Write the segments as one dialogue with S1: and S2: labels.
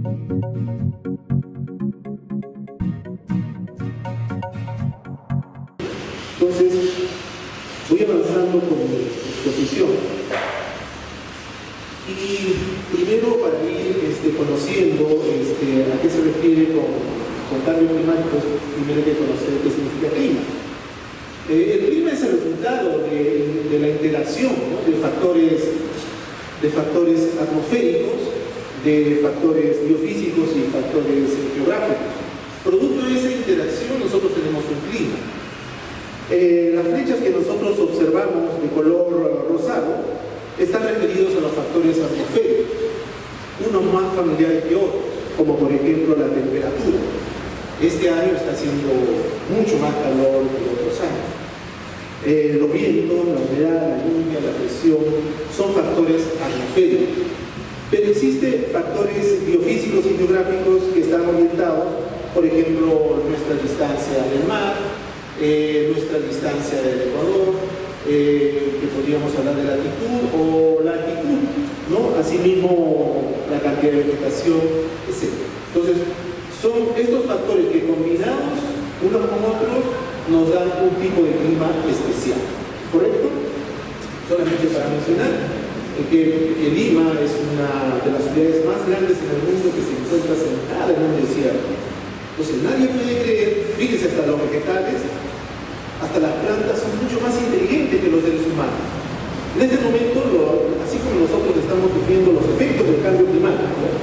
S1: Entonces, voy avanzando con mi exposición. Y primero, para ir conociendo a qué se refiere con cambio climático, primero hay que conocer qué significa clima. El clima es el resultado de la interacción, ¿no?, de factores atmosféricos, de factores biofísicos y factores geográficos. Producto de esa interacción nosotros tenemos un clima. Las flechas que nosotros observamos de color rosado están referidos a los factores atmosféricos, unos más familiares que otros, como por ejemplo la temperatura. Este año está haciendo mucho más calor que otros años. Los vientos, la humedad, la lluvia, la presión son factores atmosféricos. Pero existen factores biofísicos y geográficos que están orientados, por ejemplo, nuestra distancia del mar, nuestra distancia del Ecuador, que podríamos hablar de latitud o latitud, ¿no? Asimismo, la cantidad de vegetación, etc. Entonces, son estos factores que combinados unos con otros nos dan un tipo de clima especial, ¿correcto? Solamente para mencionar que Lima es una de las ciudades más grandes en el mundo que se encuentra sentada en un desierto. Entonces nadie puede creer, fíjense, hasta los vegetales, hasta las plantas son mucho más inteligentes que los seres humanos. En este momento, así como nosotros estamos sufriendo los efectos del cambio climático,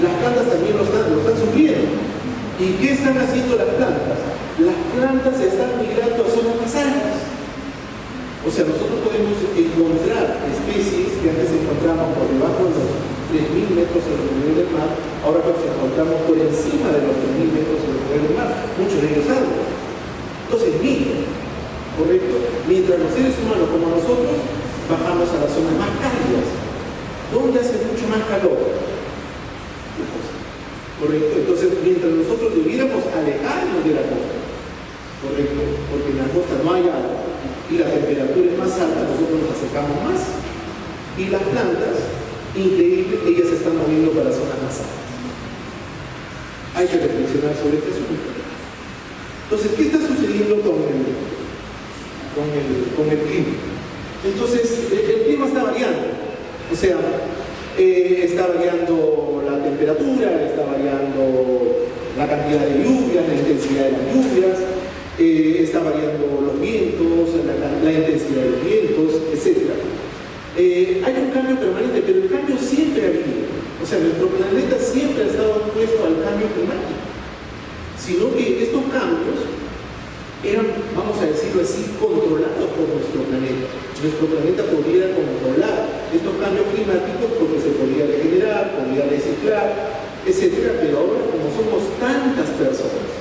S1: las plantas también lo están sufriendo. ¿Y qué están haciendo las plantas? Las plantas están migrando a zonas más altas. O sea, nosotros podemos encontrar especies que antes encontramos por debajo de los 3.000 metros sobre el nivel del mar, ahora nos encontramos por encima de los 3.000 metros sobre el nivel del mar, muchos de ellos árboles. Entonces migran, ¿correcto? Mientras los seres humanos, como nosotros, bajamos a las zonas más cálidas, donde hace mucho más calor. ¿Correcto? Entonces, mientras nosotros debiéramos alejarnos de la costa, ¿correcto? Porque en la costa no hay agua y la temperatura es más alta, nosotros nos acercamos más. Y las plantas, increíble, ellas se están moviendo para zonas más altas. Hay que reflexionar sobre este asunto. Entonces, ¿qué está sucediendo con el clima? Entonces, el clima está variando. O sea, está variando la temperatura, está variando la cantidad de lluvias, la intensidad de las lluvias, está variando los vientos, la intensidad de los vientos, etc. Hay un cambio permanente, pero el cambio siempre ha habido. O sea, nuestro planeta siempre ha estado expuesto al cambio climático, sino que estos cambios eran, vamos a decirlo así, controlados por nuestro planeta. Nuestro planeta podía controlar estos cambios climáticos porque se podía regenerar, podía reciclar, etc. Pero ahora, como somos tantas personas,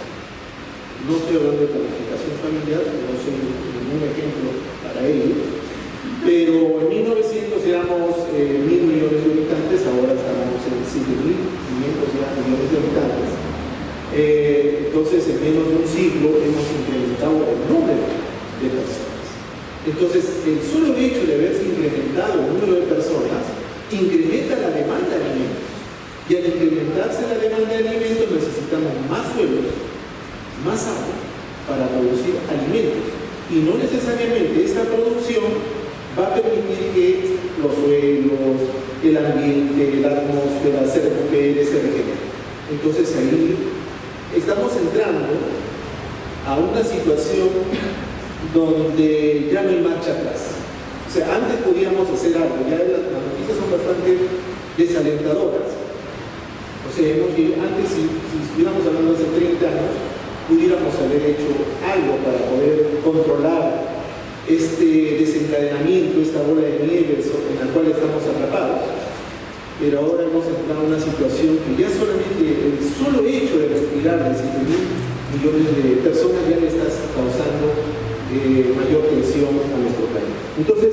S1: no estoy hablando de planificación familiar, no soy ningún ejemplo para ello, pero en 1900 éramos 1.000 millones de habitantes, ahora estamos en 7.500 millones de habitantes. Entonces, en menos de un siglo hemos incrementado el número de personas. Entonces, el solo hecho de haberse incrementado el número de personas incrementa la demanda de alimentos. Y al incrementarse la demanda de alimentos necesitamos más suelo, más agua para producir alimentos. Y no necesariamente esta producción va a permitir que los suelos, el ambiente, la atmósfera se recupere, se regenere. Entonces ahí estamos entrando a una situación donde ya no hay marcha atrás. O sea, antes podíamos hacer algo, ya las noticias son bastante desalentadoras. O sea, antes si estuviéramos hablando hace 30 años, pudiéramos haber hecho algo para poder controlar este desencadenamiento, esta bola de nieve en la cual estamos atrapados. Pero ahora hemos entrado en una situación que ya solamente el solo hecho de respirar de 7.000 millones de personas ya le estás causando mayor tensión a nuestro país. Entonces,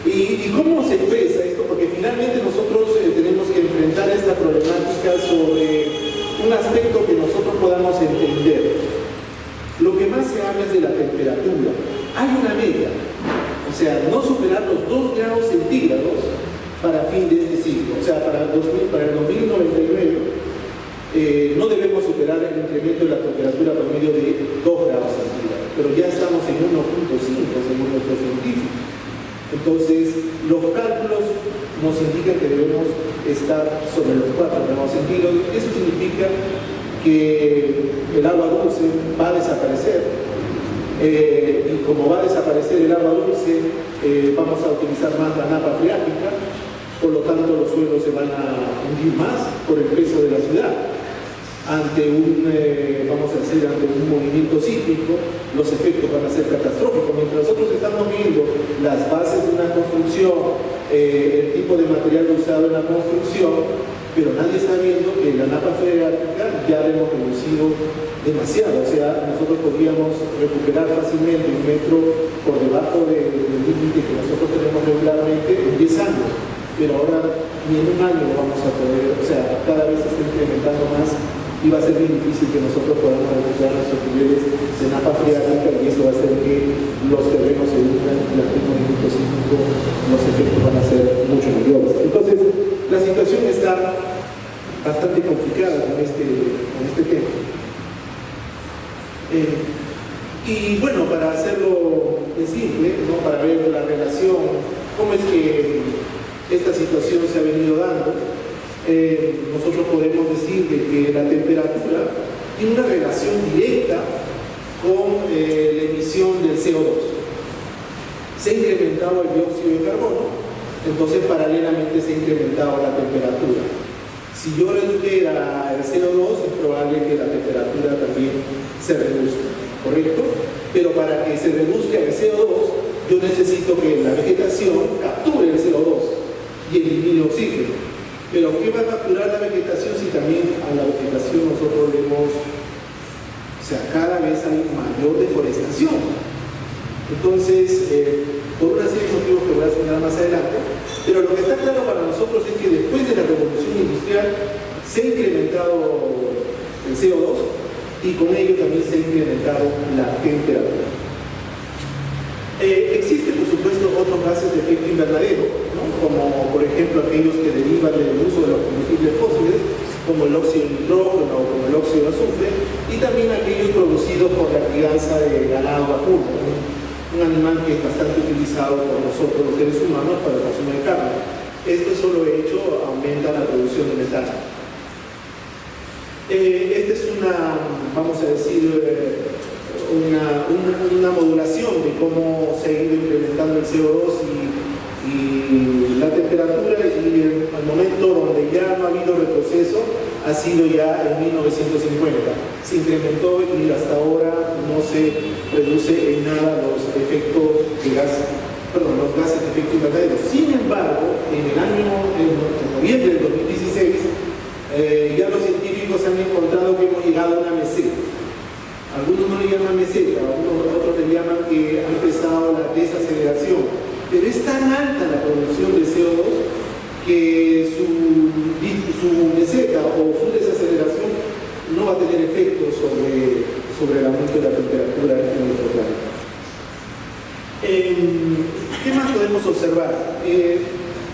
S1: ¿y cómo se expresa esto? Porque finalmente nosotros tenemos que enfrentar esta problemática sobre un aspecto que nosotros podamos entender. Lo que más se habla es de la temperatura. Hay una media, o sea, no superar los 2 grados centígrados para fin de este siglo. O sea, para el 2099 lograr el incremento de la temperatura promedio de 2 grados centígrados, pero ya estamos en 1.5 según nuestros científicos. Entonces, los cálculos nos indican que debemos estar sobre los 4 grados centígrados. Eso significa que el agua dulce va a desaparecer, y como va a desaparecer el agua dulce, vamos a utilizar más la napa freática, por lo tanto los suelos se van a hundir más por el peso de la ciudad. Ante un movimiento sísmico, los efectos van a ser catastróficos. Mientras nosotros estamos viendo las bases de una construcción, el tipo de material usado en la construcción, pero nadie está viendo que la napa freática ya la hemos reducido demasiado. O sea, nosotros podríamos recuperar fácilmente 1 metro por debajo del límite que nosotros tenemos regularmente en 10 años, pero ahora ni en un año lo vamos a poder. O sea, cada vez se está incrementando más y va a ser bien difícil que nosotros podamos recuperar nuestros niveles de napa freática, y eso va a hacer que los terrenos se hundan y al mismo movimiento sísmico los efectos van a ser mucho mayores. Entonces, la situación está bastante complicada con este tema. Y bueno, para hacerlo simple, ¿no? Para ver la relación, cómo es que esta situación se ha venido dando, nosotros podemos decir de que la temperatura tiene una relación directa con la emisión del CO2. Se ha incrementado el dióxido de carbono, entonces paralelamente se ha incrementado la temperatura. Si yo redujera el CO2, es probable que la temperatura también se reduzca, ¿correcto? Pero para que se reduzca el CO2, yo necesito que la vegetación capture el CO2 y elimine oxígeno. Pero ¿qué va a capturar la vegetación si también a la vegetación nosotros vemos, o sea, cada vez hay mayor deforestación? Entonces, por una serie de motivos que voy a señalar más adelante, pero lo que está claro para nosotros es que después de la revolución industrial se ha incrementado el CO2 y con ello también se ha incrementado la temperatura. Existen, por supuesto, otros gases de efecto invernadero, ¿no? Como por ejemplo aquellos que derivan del uso de los combustibles fósiles, como el óxido de nitrógeno o como el óxido de azufre, y también aquellos producidos por la crianza de ganado vacuno, ¿no? Un animal que es bastante utilizado por nosotros los seres humanos para el consumo de carne. Esto solo hecho aumenta la producción de metano. Esta es vamos a decir, una modulación de cómo se ha ido incrementando el CO2 y la temperatura, y el momento donde ya no ha habido retroceso ha sido ya en 1950. Se incrementó y hasta ahora no se reduce en nada los efectos de los gases de efecto invernadero. Sin embargo, en noviembre del 2016, ya los científicos han encontrado que hemos llegado a una meseta. Algunos no le llaman meseta, otros le llaman que ha empezado la desaceleración, pero es tan alta la producción de CO2 que su meseta o su desaceleración no va a tener efecto sobre el aumento de la temperatura en nuestro planeta. ¿Qué más podemos observar?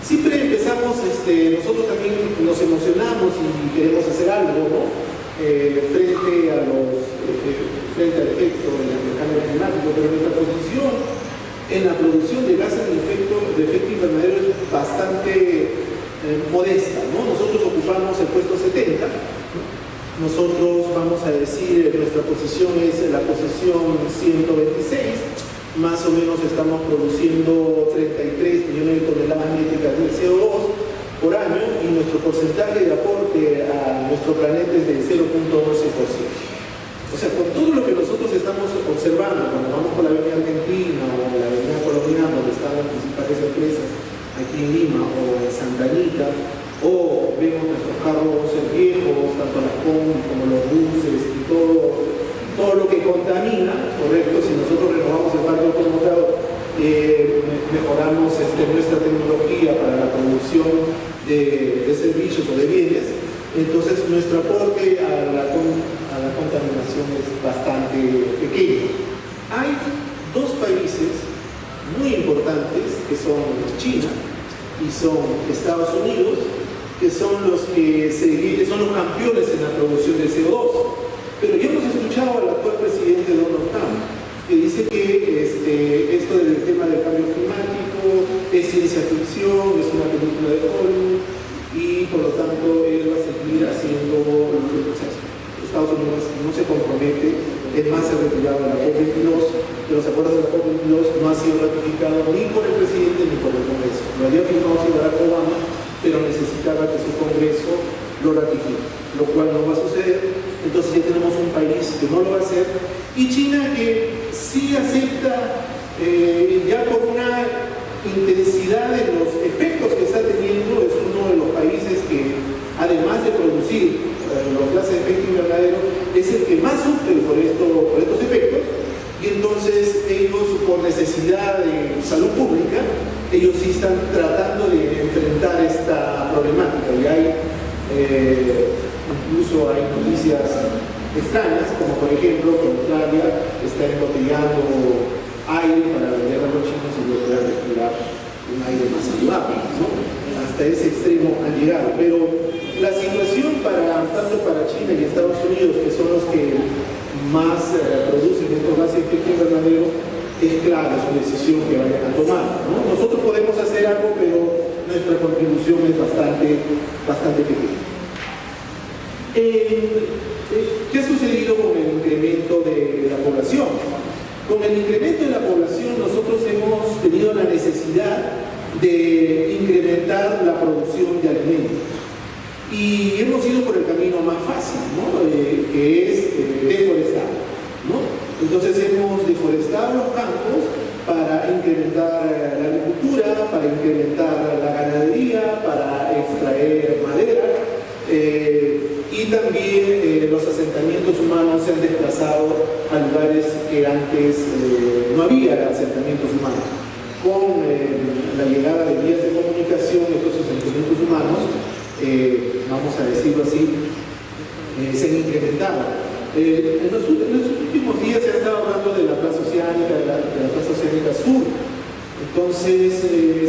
S1: Siempre empezamos, nosotros también nos emocionamos y queremos hacer algo, ¿no? Frente al efecto del cambio climático, pero nuestra posición en la producción de gases de efecto invernadero es bastante modesta, ¿no? Nosotros ocupamos el puesto 70, nosotros vamos a decir, nuestra posición es la posición 126, más o menos estamos produciendo 33 millones de toneladas métricas de CO2 por año, y nuestro porcentaje de aporte a nuestro planeta es del 0.11%. O sea, con todo lo que nosotros estamos observando, cuando vamos por la avenida Argentina o la avenida colombiana, donde están las principales empresas, aquí en Lima o en Santa Anita, o vemos nuestros carros viejos, tanto las combi como los buses y todo lo que contamina, correcto. Si nosotros renovamos el parque automotor, mejoramos nuestra tecnología para la producción de servicios o de bienes, entonces nuestro aporte a la contaminación es bastante pequeño. Hay dos países muy importantes que son China y son Estados Unidos, que son los campeones en la producción de CO2. dice que esto del tema del cambio climático es ciencia ficción, es una película de Hollywood y por lo tanto él va a seguir haciendo lo que Estados Unidos no se compromete, es más, se ha retirado de la COP22, de los acuerdos de la COP22 no ha sido ratificado ni por el presidente ni por el Congreso. Lo había firmado Barack Obama, pero necesitaba que su Congreso lo ratifique, lo cual no va a suceder. Entonces ya tenemos un país que no lo va a hacer, y China que sí acepta ya por una intensidad de los efectos que está teniendo, es uno de los países que además de producir los gases de efecto invernadero es el que más sufre por estos efectos, y entonces ellos, por necesidad de salud pública, ellos sí están tratando de enfrentar esta problemática. Y hay incluso hay noticias extrañas, como por ejemplo que Australia está embotellando aire para vender a los chinos y que puedan respirar un aire más saludable, ¿no? Hasta ese extremo han llegado. Pero la situación tanto para China y Estados Unidos, que son los que más producen estos gases de efecto invernadero, es clara su decisión que vayan a tomar, ¿no? Nosotros podemos hacer algo, pero nuestra contribución es bastante pequeña. ¿Qué ha sucedido con el incremento de la población? Con el incremento de la población nosotros hemos tenido la necesidad de incrementar la producción de alimentos. Y hemos ido por el camino más fácil, ¿no? Que es deforestar, ¿no? Entonces hemos deforestado los campos para incrementar la agricultura, para incrementar la ganadería, para extraer madera, y también los asentamientos humanos se han desplazado a lugares que antes no había asentamientos humanos. Con la llegada de vías de comunicación, estos asentamientos humanos, vamos a decirlo así, se han incrementado. En los últimos días se ha estado hablando de la Plaza Oceánica, de la Plaza Oceánica Sur. Entonces,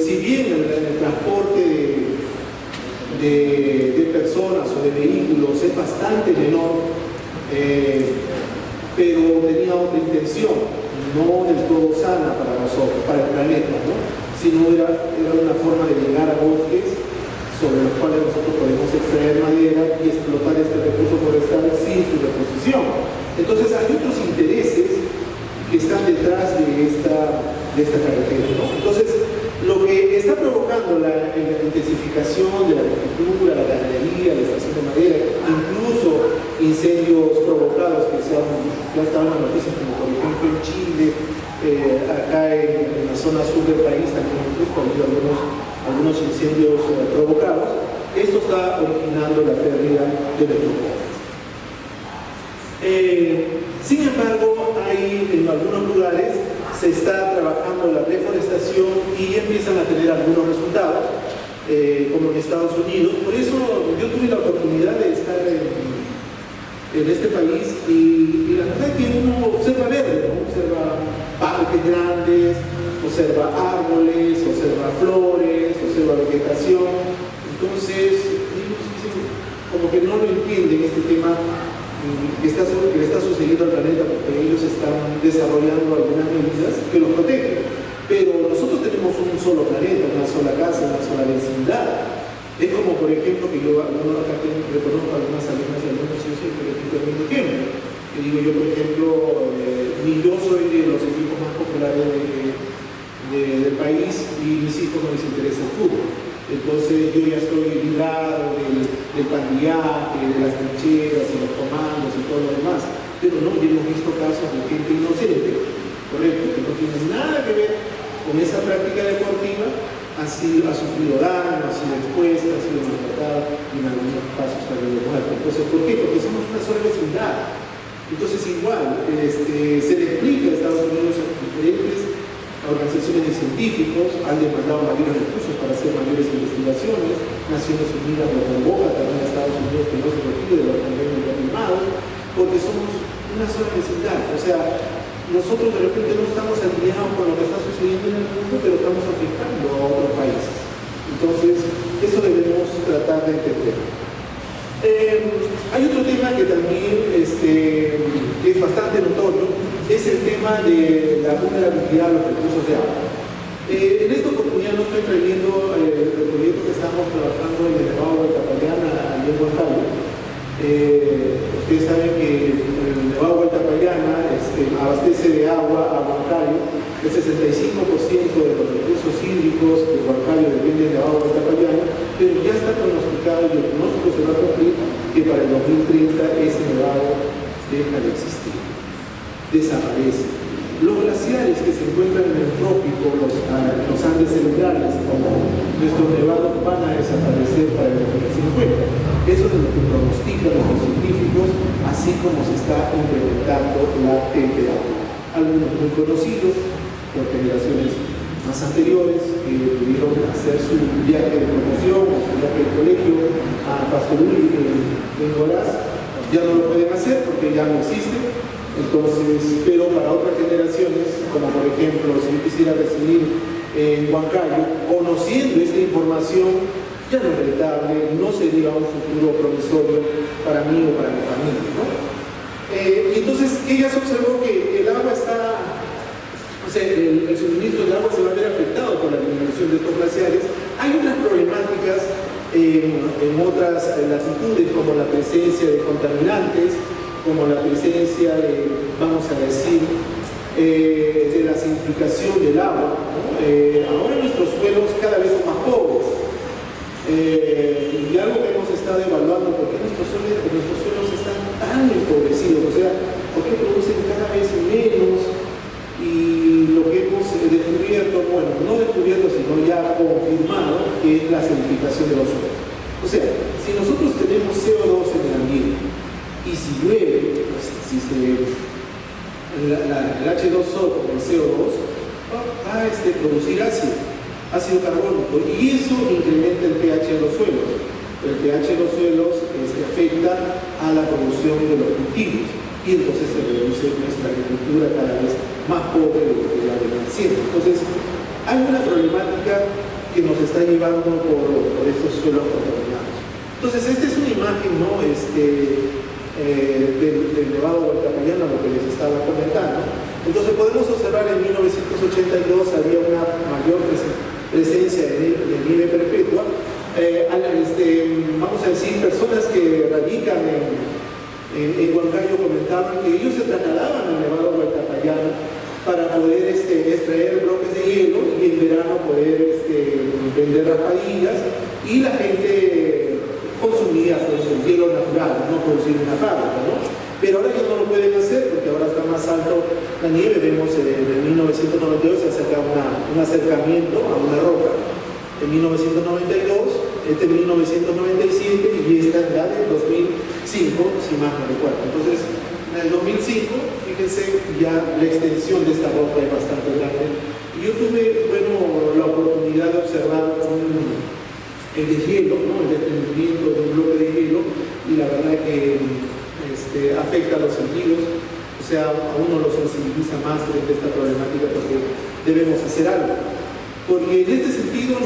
S1: si bien el transporte de personas o de vehículos es bastante menor, pero tenía otra intención, no del todo sana para nosotros, para el planeta, ¿no? Sino era una forma de llegar a bosques sobre los cuales nosotros podemos extraer madera y explotar este recurso forestal sin su reposición. Entonces hay otros intereses que están detrás de esta carretera, ¿no? Entonces, lo que está provocando la intensificación de la agricultura, la ganadería, la extracción de madera, incluso incendios provocados que ya estaban en las noticias, como por ejemplo en Chile, acá en la zona sur del país, también incluso ha habido algunos incendios provocados. Esto está originando la pérdida de nuestros bosques. Sin embargo, en algunos lugares se está trabajando la reforestación y empiezan a tener algunos resultados, como en Estados Unidos. Por eso yo tuve la oportunidad de estar en este país y la verdad es que uno observa verde, ¿no? Observa parques grandes, observa árboles, observa flores, observa vegetación. Entonces, como que no lo entienden este tema que le está sucediendo al planeta, porque ellos están desarrollando algunas medidas que los protegen. Pero nosotros tenemos un solo planeta, una sola casa, una sola vecindad. Es como, por ejemplo, que yo acá reconozco algunas alumnas y algunos socios que les digo el mismo ejemplo. Que digo yo, por ejemplo, yo soy de los equipos más populares del país y mis hijos no les interesa el fútbol. Entonces yo ya estoy librado del pandillaje, de las trincheras y los comandos y todo lo demás. Pero no, yo hemos visto casos de gente inocente, correcto, que no tiene nada que ver con esa práctica deportiva, ha sufrido daño, ha sido expuesta, ha sido maltratada y en algunos casos ha habido muerte. Entonces, ¿por qué? Porque somos una sola vecindad. Entonces, igual, se le explica a Estados Unidos a diferentes organizaciones de científicos, han demandado mayores recursos para hacer mayores investigaciones. Naciones Unidas lo convoca también a Estados Unidos que no se retire de los convenios firmados, porque somos una sola vecindad. O sea, nosotros de repente no estamos alineados con lo que está sucediendo en el mundo, pero estamos afectando a otros países. Entonces, eso debemos tratar de entender. Hay otro tema que también que es bastante notorio, es el tema de la vulnerabilidad a los recursos de agua. En esta oportunidad no estoy trayendo el proyecto que estamos trabajando en el Nevado de Tapayana, allí en Huancayo. Ustedes saben que el Nevado de Tapayana abastece de agua a Huancayo. El 65% de los recursos hídricos de Huancayo dependen del Nevado de Tapayana, pero ya está pronosticado y el pronóstico se va a cumplir que para el 2030 ese nevado deja de existir, desaparece. Los glaciares que se encuentran en el trópico, los Andes centrales, como nuestros nevados, van a desaparecer para el 2050. Eso es lo que pronostican los científicos, así como se está incrementando la temperatura. Algunos muy conocidos por generaciones más anteriores que pudieron hacer su viaje de promoción o su viaje de colegio a Pastorul en Goraz, ya no lo pueden hacer porque ya no existe. Entonces, pero para otras generaciones, como por ejemplo, si yo quisiera residir en Huancayo, conociendo esta información, ya no es rentable, no sería un futuro promisorio para mí o para mi familia, ¿no? Entonces, ella se observó que el agua está, o sea, el suministro de agua se va a ver afectado por la disminución de estos glaciares. Hay otras problemáticas en otras latitudes, como la presencia de contaminantes, como la presencia de, vamos a decir, de la acidificación del agua, ¿no? Ahora nuestros suelos cada vez son más pobres, y algo que hemos estado evaluando, ¿por qué nuestros suelos están tan empobrecidos? O sea, ¿por qué producen cada vez menos? Y lo que hemos descubierto, bueno, no descubierto, sino ya confirmado, que es la acidificación de los suelos. O sea, si nosotros tenemos CO2 en el ambiente, y si llueve, pues existe el H2O con el CO2, va a producir ácido carbónico, y eso incrementa el pH de los suelos. El pH de los suelos afecta a la producción de los cultivos, y entonces se reduce nuestra agricultura cada vez más pobre de lo que ya venía siendo. Entonces, hay una problemática que nos está llevando por estos suelos contaminados. Entonces, esta es una imagen, ¿no? Del Nevado de Tapayana, lo que les estaba comentando. Entonces podemos observar en 1982 había una mayor presencia de nieve perpetua. Vamos a decir, personas que radican en Huancayo comentaban que ellos se trasladaban al Nevado de Tapayana para poder extraer bloques de hielo y en verano poder vender raspadillas, y la gente consumía pues, el hielo natural, no producir una fábrica, ¿no? Pero ahora ya no lo pueden hacer porque ahora está más alto la nieve. Vemos en 1992 se acerca un acercamiento a una roca, en 1992, en 1997 y esta ya del 2005, si más no recuerdo. Entonces, en el 2005, fíjense, ya la extensión de esta roca es bastante grande. Y yo tuve, bueno, la oportunidad de observar el deshielo, ¿no? El desprendimiento de un bloque de hielo, y la verdad que afecta a los sentidos, o sea, a uno lo sensibiliza más frente a esta problemática porque debemos hacer algo. Porque en este sentido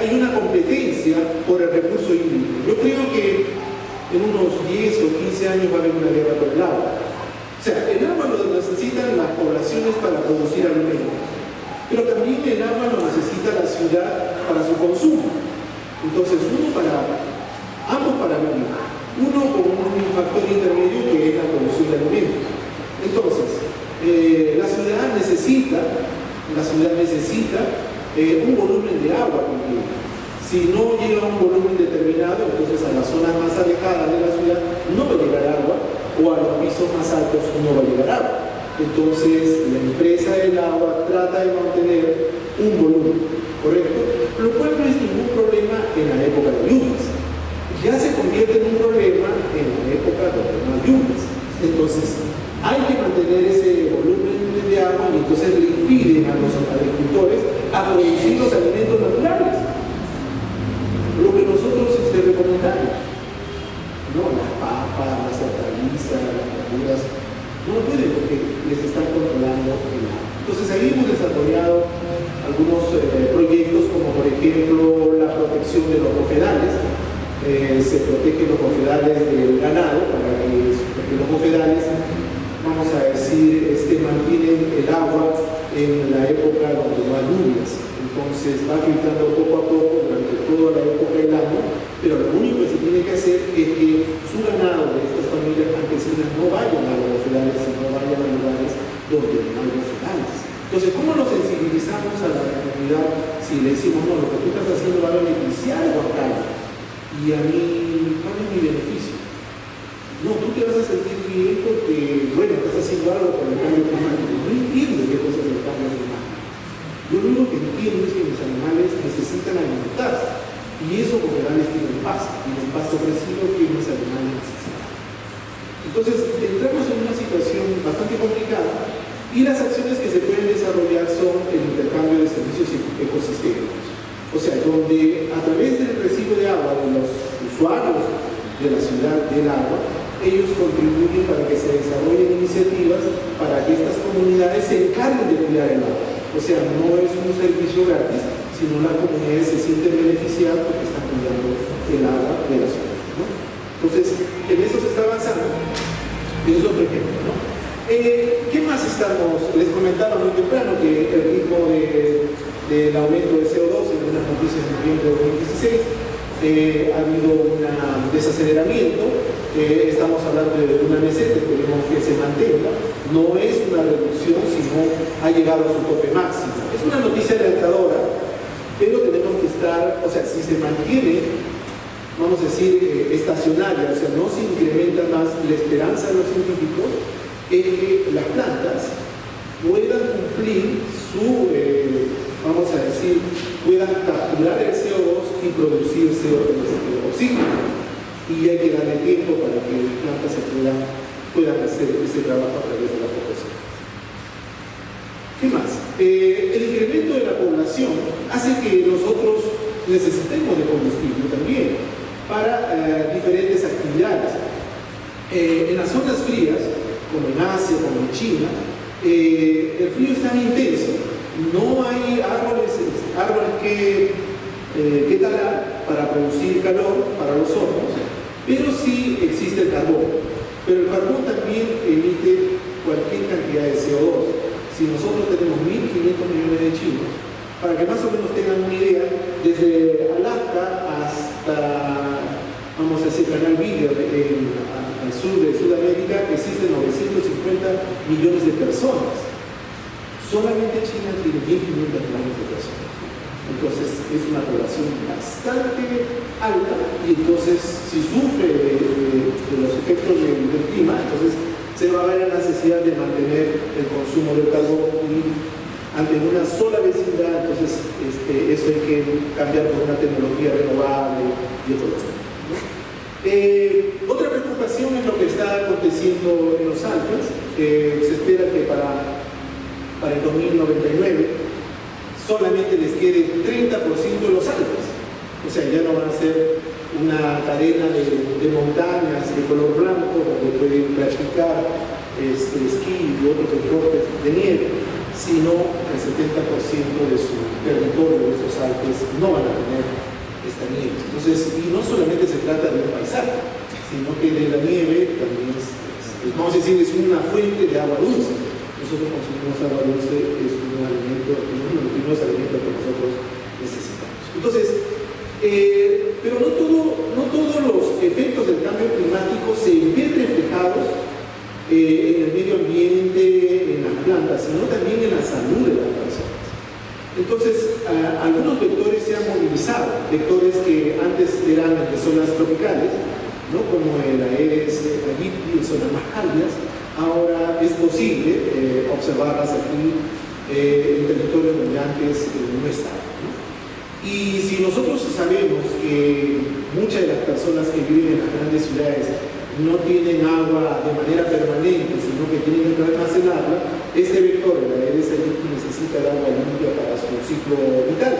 S1: hay una competencia por el recurso hídrico. Yo creo que en unos 10 o 15 años va a haber una guerra por el agua. O sea, el agua lo necesitan las poblaciones para producir alimentos, pero también el agua lo necesita la ciudad para su consumo. Entonces, ambos para vivir, uno con un factor intermedio que es la producción de alimentos. Entonces, la ciudad necesita un volumen de agua, porque si no llega a un volumen determinado, entonces a las zonas más alejadas de la ciudad no va a llegar agua, o a los pisos más altos no va a llegar agua. Entonces, la empresa del agua trata de mantener un volumen, ¿correcto? Lo cual no es ningún problema en la época de lluvias. Ya se convierte en un problema en la época donde no hay lluvias. Entonces, hay que mantener ese volumen de agua, y entonces le impiden a los agricultores a producir los alimentos naturales. Lo que nosotros recomendamos, ¿no? Las papas, las hortalizas, las verduras, no lo pueden porque les están controlando el agua. Entonces, ahí hemos desarrollado algunos proyectos, como por ejemplo la protección de los bofedales. Se protegen los bofedales del ganado para que los bofedales, vamos a decir, mantengan va filtrando poco a poco durante toda la época del año, pero lo único que se tiene que hacer es que su ganado de estas familias campesinas no vayan a los federales, sino vayan a lugares donde no hay los federales. Entonces, ¿cómo nos sensibilizamos a la comunidad si le decimos, no, lo que tú estás haciendo va a beneficiar a Huancayo y a mí, ¿cuál es mi beneficio? No, tú te vas a sentir bien porque, bueno, estás haciendo algo por el cambio climático. No entiendo qué cosa es el cambio climático. Yo lo único que entiendo es que mis animales necesitan alimentarse y esos federales tienen pasto ofrecido que mis animales necesitan. Entonces, entramos en una situación bastante complicada y las acciones que se pueden desarrollar son el intercambio de servicios ecosistémicos. O sea, donde a través del recibo de agua de los usuarios de la ciudad del agua, ellos contribuyen para que se desarrollen iniciativas para que estas comunidades se encarguen de cuidar el agua. O sea, no es un servicio gratis, sino las comunidades se sienten beneficiadas porque están cuidando el agua de la ciudad, ¿no? Entonces, en eso se está avanzando. Y es otro ejemplo, ¿no? ¿Qué más estamos? Les comentaba muy temprano que el ritmo del aumento de CO2 en unas noticias de noviembre de 2016 ha habido un desaceleramiento, estamos hablando de una meseta, esperemos que se mantenga, no es una reducción, sino ha llegado a su tope máximo. Es una noticia alentadora, pero tenemos que estar, o sea, si se mantiene, vamos a decir, estacionaria, o sea, no se incrementa más, la esperanza de los científicos es que las plantas puedan cumplir su, vamos a decir, puedan capturar el CO2 y producir oxígeno. Y hay que darle tiempo para que las plantas puedan hacer ese trabajo a través de la fotosíntesis. ¿Qué más? El incremento de la población hace que nosotros necesitemos de combustible también para diferentes actividades. En las zonas frías, como en Asia, como en China, el frío es tan intenso, no hay árboles que talar para producir calor para los hornos, pero sí existe el carbón. Pero el carbón también emite cualquier cantidad de CO2. Si nosotros tenemos 1.500 millones de chinos, para que más o menos tengan una idea, desde Alaska hasta, vamos a decir, Canal Video, al sur de Sudamérica, existen 950 millones de personas. Solamente China tiene 1.500 millones de personas. Entonces es una población bastante alta y entonces si sufre de los efectos del clima, entonces se va a ver la necesidad de mantener el consumo del carbón y ante una sola vecindad, entonces eso hay que cambiar por una tecnología renovable y todo eso, ¿no? Otra preocupación es lo que está aconteciendo en los Alpes. Se espera que para el 2099 solamente les quede 30% de los Alpes. O sea, ya no van a ser una cadena de montañas de color blanco donde pueden practicar esquí y otros deportes de nieve, sino el 70% de su territorio, de esos Alpes, no van a tener esta nieve. Entonces, y no solamente se trata de un paisaje, sino que de la nieve también vamos a decir, es una fuente de agua dulce. Nosotros consumimos agua dulce, es un alimento, uno de los primeros alimentos que nosotros necesitamos. Entonces, pero no todos los efectos del cambio climático se ven reflejados en el medio ambiente, en las plantas, sino también en la salud de las personas. Entonces, algunos vectores se han movilizado, vectores que antes eran de zonas tropicales, ¿no? Como el Aedes aegypti en zonas más cálidas. Ahora es posible observarlas aquí en territorios donde antes no estaban, ¿no? Y si nosotros sabemos que muchas de las personas que viven en las grandes ciudades no tienen agua de manera permanente, sino que tienen que almacenarla, este vector, el Aedes aegypti, necesita el agua limpia para su ciclo vital.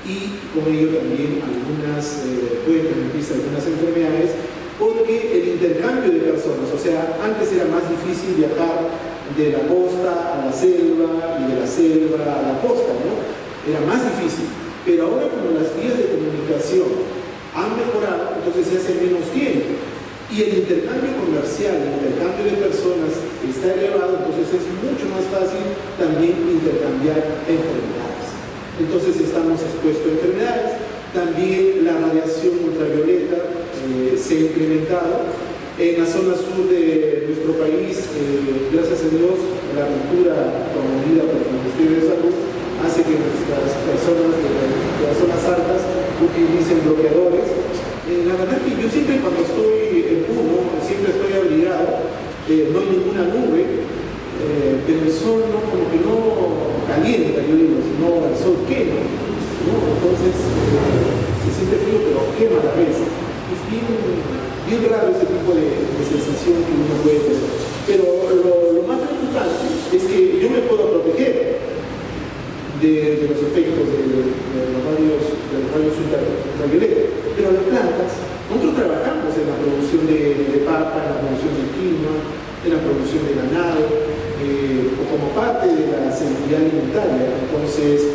S1: Y con ello también pueden transmitirse algunas enfermedades, porque el intercambio de personas, o sea, antes era más difícil viajar de la costa a la selva y de la selva a la costa, ¿no? Era más difícil, pero ahora como las vías de comunicación han mejorado, entonces se hace menos tiempo y el intercambio comercial, el intercambio de personas está elevado, entonces es mucho más fácil también intercambiar enfermedades. entonces estamos expuestos a enfermedades. También la radiación ultravioleta se ha incrementado. En la zona sur de nuestro país, gracias a Dios, la cultura promovida por el Ministerio de Salud hace que nuestras personas de las zonas altas utilicen bloqueadores. La verdad que yo siempre cuando estoy en Puno, siempre estoy abrigado, no hay ninguna nube, pero el sol no, como que no calienta, yo digo, sino el sol quema, ¿no? Entonces se siente frío pero quema a la vez. Es bien raro ese tipo de sensación que uno puede tener. Pero lo más preocupante es que yo me puedo proteger de los efectos de los rayos ultravioleta. Pero las plantas, nosotros trabajamos en la producción de papa, en la producción del quinoa, en la producción de ganado, o como parte de la seguridad alimentaria. Entonces,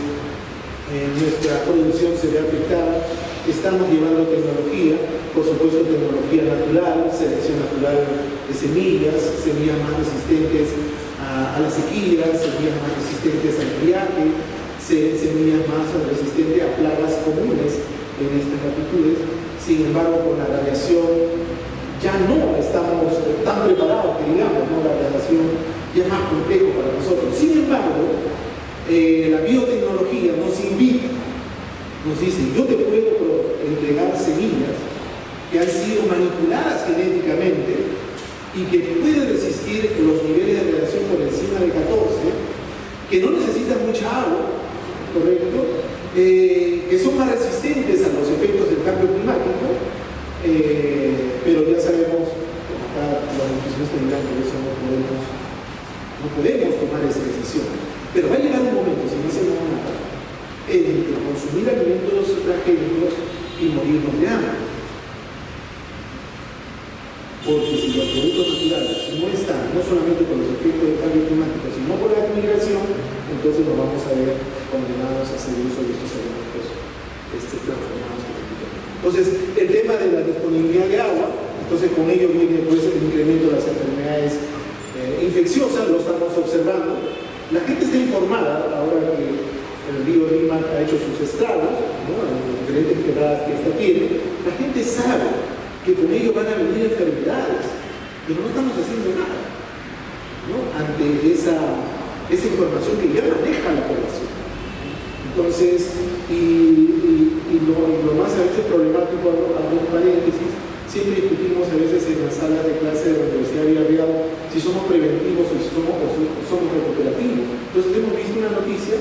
S1: nuestra producción se ve afectada. Estamos llevando tecnología, por supuesto tecnología natural, selección natural de semillas más resistentes a la sequía, semillas más resistentes al friaje, semillas más resistentes a plagas comunes en estas latitudes. Sin embargo, con la radiación ya no estamos tan preparados que digamos, ¿no? La radiación ya es más complejo para nosotros. Sin embargo, la biotecnología nos invita, nos dice, yo te puedo entregar semillas que han sido manipuladas genéticamente y que pueden resistir los niveles de radiación por encima de 14, que no necesitan mucha agua, ¿correcto? Que son más resistentes a los efectos del cambio climático, pero ya sabemos, acá los nutricionistas dirán que eso no podemos tomar esa decisión. Pero va a llegar un momento, si no hacemos nada, entre consumir alimentos transgénicos y morirnos de hambre. Porque si los productos naturales no están, no solamente por los efectos del cambio climático, sino por la migración, entonces nos vamos a ver condenados a hacer uso de estos alimentos transformados. Entonces, el tema de la disponibilidad de agua, entonces con ello viene pues, el incremento de las enfermedades infecciosas, lo estamos observando. La gente está informada, ahora que el río Lima ha hecho sus estragos, ¿no? En las diferentes quebradas que esta tiene, la gente sabe que con ello van a venir enfermedades, pero no estamos haciendo nada, ¿no? Ante esa información que ya maneja la población. Entonces, lo más a veces problemático, hago un paréntesis, siempre discutimos a veces en las salas de clase de la Universidad de Villarreal si somos preventivos o si somos recuperativos. Entonces hemos visto una noticia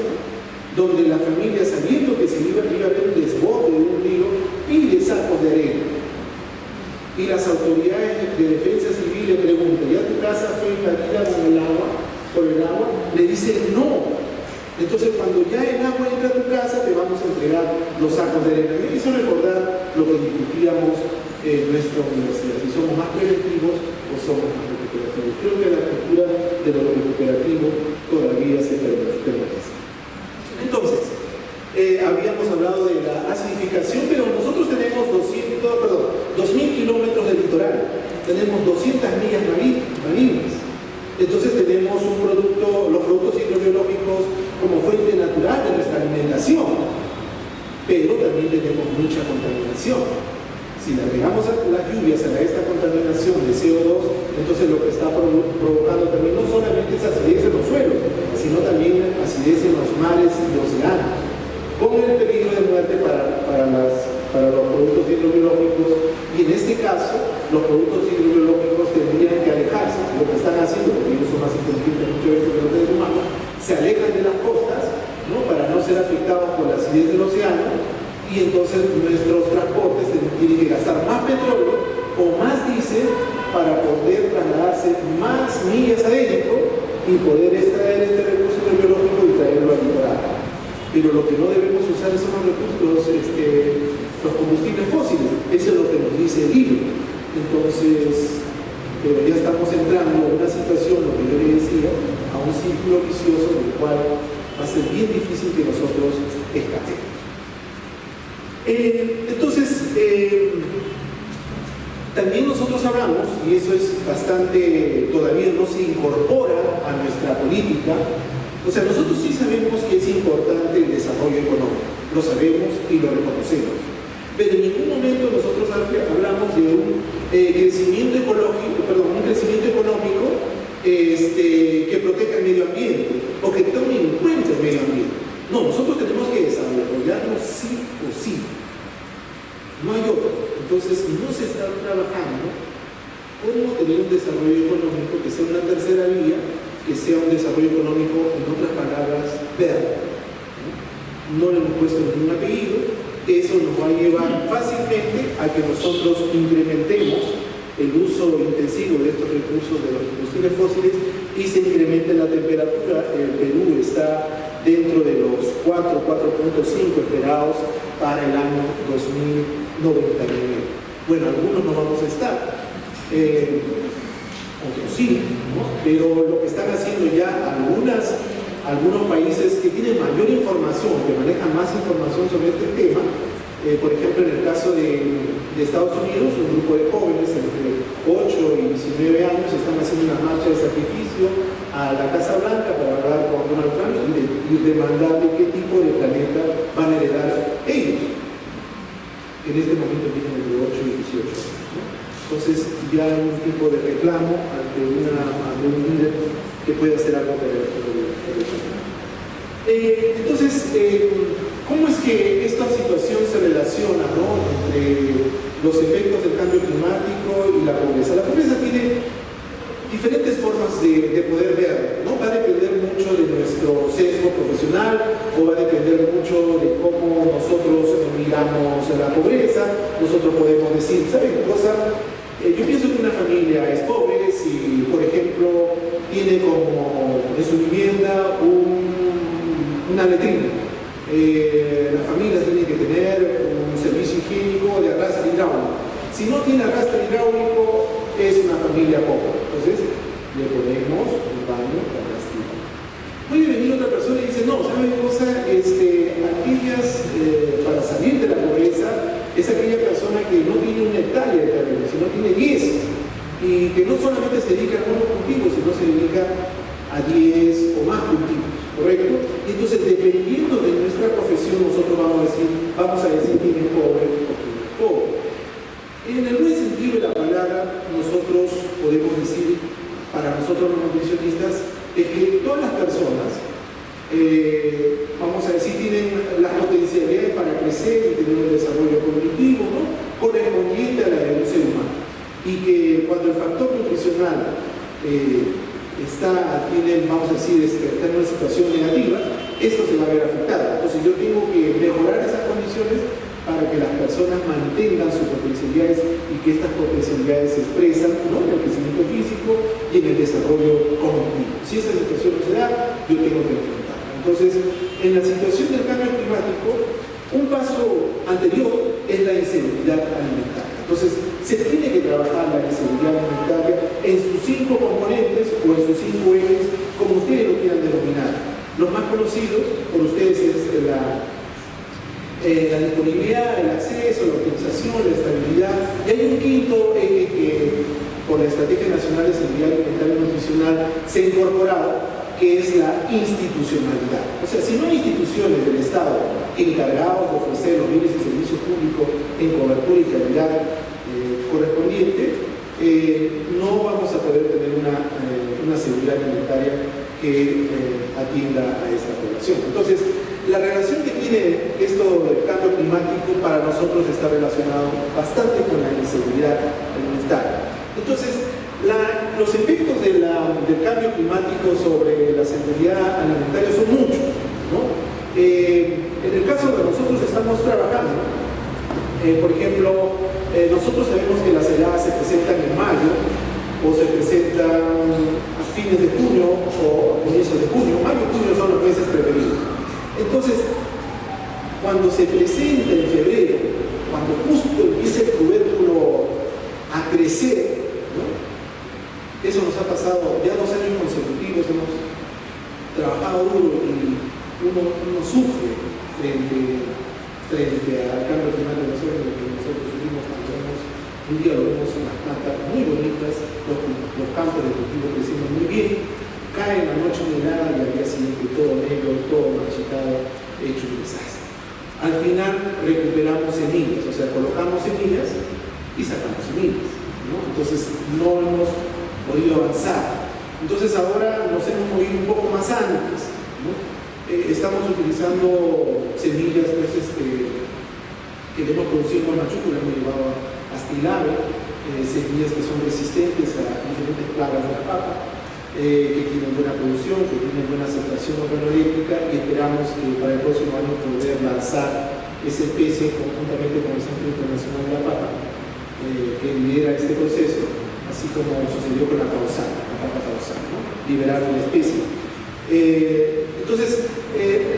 S1: donde la familia, sabiendo que se iba a haber un desborde de un río, pide sacos de arena. Y las autoridades de defensa civil le preguntan, ¿ya tu casa fue invadida por el agua? Le dicen no. Entonces cuando ya el agua entra a tu casa, te vamos a entregar los sacos de arena. Me hizo recordar lo que discutíamos en nuestra universidad, si somos más preventivos o somos más recuperativos. Creo que la cultura de lo recuperativo todavía se permanece. Entonces, habíamos hablado de la acidificación, pero nosotros tenemos 2.000 kilómetros de litoral, tenemos 200 millas marinas. Entonces tenemos los productos hidrobiológicos como fuente natural de nuestra alimentación, pero también tenemos mucha contaminación. Si le agregamos a las lluvias a esta contaminación de CO2, entonces lo que está provocando también no solamente es acidez en los suelos, sino también acidez en los mares y océanos, con el peligro de muerte para los productos hidrobiológicos. Y en este caso, los productos hidrobiológicos tendrían que alejarse, lo que están haciendo, porque ellos son más inteligentes muchas veces que los seres humanos, se alejan de las costas, ¿no? Para no ser afectados por la acidez del océano. Y entonces nuestros transportes tienen que gastar más petróleo o más diésel para poder trasladarse más millas adentro y poder extraer este recurso biológico y traerlo al litoral. Pero lo que no debemos usar son los recursos, los combustibles fósiles. Eso es lo que nos dice el libro. Entonces, pero ya estamos entrando en una situación, lo que yo le decía, a un círculo vicioso del cual va a ser bien difícil que nosotros escapemos. Entonces, también nosotros hablamos, y eso es bastante, todavía no se incorpora a nuestra política, O sea, nosotros sí sabemos que es importante el desarrollo económico, lo sabemos y lo reconocemos, pero en ningún momento nosotros hablamos de un crecimiento ecológico, perdón, un crecimiento económico que proteja el medio ambiente o que tome en cuenta el medio ambiente. No, nosotros tenemos que desarrollarnos sí o sí. No hay otro. Entonces, no se está trabajando cómo tener un desarrollo económico que sea una tercera vía, que sea un desarrollo económico, en otras palabras, verde. No le hemos puesto ningún apellido. Eso nos va a llevar fácilmente a que nosotros incrementemos el uso intensivo de estos recursos de los combustibles fósiles y se incremente la temperatura. El Perú está dentro de los 4.5 esperados para el año 2099. Bueno, algunos no vamos a estar, otros sí, ¿no? Pero lo que están haciendo ya algunos países que tienen mayor información, que manejan más información sobre este tema, por ejemplo, en el caso de Estados Unidos, un grupo de jóvenes entre 8 y 19 años están haciendo una marcha de sacrificio a la Casa Blanca para hablar con Donald Trump y demandarle qué tipo de planeta van a heredar ellos. En este momento tienen entre 8 y 18 años, ¿no? Entonces ya hay un tipo de reclamo ante un líder que puede hacer algo por el planeta. Entonces, ¿cómo es que esta situación se relaciona, ¿no?, entre los efectos del cambio climático y la pobreza? La pobreza tiene diferentes formas de poder ver, ¿no? Va a depender mucho de nuestro sesgo profesional o va a depender mucho de cómo nosotros miramos la pobreza. Nosotros podemos decir, ¿saben qué cosa? Yo pienso que una familia es pobre si, por ejemplo, tiene como en su vivienda una letrina. Las familias tienen que tener un servicio higiénico de arrastre hidráulico. Si no tiene arrastre hidráulico, es una familia pobre. Entonces, le ponemos un baño de arrastre hidráulico. Puede venir otra persona y dice, no, ¿sabe qué cosa? Aquellas, para salir de la pobreza, es aquella persona que no tiene una hectárea de terreno, sino tiene 10. Y que no solamente se dedica a unos cultivos, sino se dedica a 10 o más cultivos. ¿Correcto? Y entonces, dependiendo de nuestra profesión, nosotros vamos a decir quién es pobre o quién es pobre. En el buen sentido de la palabra, nosotros podemos decir, para nosotros los nutricionistas, es que todas las personas, vamos a decir, tienen las potencialidades para crecer y tener un desarrollo cognitivo, ¿no?, correspondiente a la de un ser humano. Y que cuando el factor nutricional vamos a decir, está en una situación negativa, esto se va a ver afectado. Entonces yo tengo que mejorar esas condiciones para que las personas mantengan sus potencialidades y que estas potencialidades se expresan, ¿no?, en el crecimiento físico y en el desarrollo cognitivo. Si esa situación no se da, yo tengo que enfrentarla. Entonces, en la situación del cambio climático, un paso anterior es la inseguridad alimentaria. Entonces, se tiene que trabajar la inseguridad alimentaria en sus 5 componentes o en sus 5 ejes, como ustedes lo quieran denominar. Los más conocidos por ustedes es la disponibilidad, el acceso, la optimización, la estabilidad. Y hay un quinto eje que, por la Estrategia Nacional de Seguridad Alimentaria y Nutricional, se ha incorporado, que es la institucionalidad. O sea, si no hay instituciones del Estado encargados de ofrecer los bienes y servicios públicos en cobertura y calidad correspondiente, no vamos a poder tener una seguridad alimentaria que atienda a esta población. Entonces, la relación que tiene esto del cambio climático para nosotros está relacionado bastante con la inseguridad alimentaria. Entonces, los efectos del cambio climático sobre la seguridad alimentaria son muchos, ¿no? En el caso que nosotros estamos trabajando, por ejemplo, nosotros sabemos que las heladas se presentan en mayo o se presentan a fines de junio o a comienzos de junio. Mayo y junio son los meses preferidos. Entonces, cuando se presenta en febrero, cuando justo empieza el tubérculo a crecer, ¿no?, eso nos ha pasado ya 2 años consecutivos, hemos trabajado duro y uno sufre frente al cambio climático. Nosotros sufrimos cuando un día lo vemos en las plantas muy bonitas, los campos de cultivo creciendo muy bien, Cae la noche helada y al día siguiente todo negro, todo marchitado, hecho un desastre. Al final recuperamos semillas, o sea, colocamos semillas y sacamos semillas, ¿no? Entonces no hemos podido avanzar. Entonces ahora nos hemos movido un poco más antes, ¿no? Estamos utilizando semillas pues, que hemos producido en Machuco, hemos llevado a Astilave, semillas que son resistentes a diferentes plagas de la papa, que tienen buena producción, que tienen buena aceptación organoeléctrica, y esperamos que para el próximo año poder lanzar esa especie conjuntamente con el Centro Internacional de la Papa, que lidera este proceso, así como sucedió con la papa causal, ¿no? Liberar la especie. Entonces,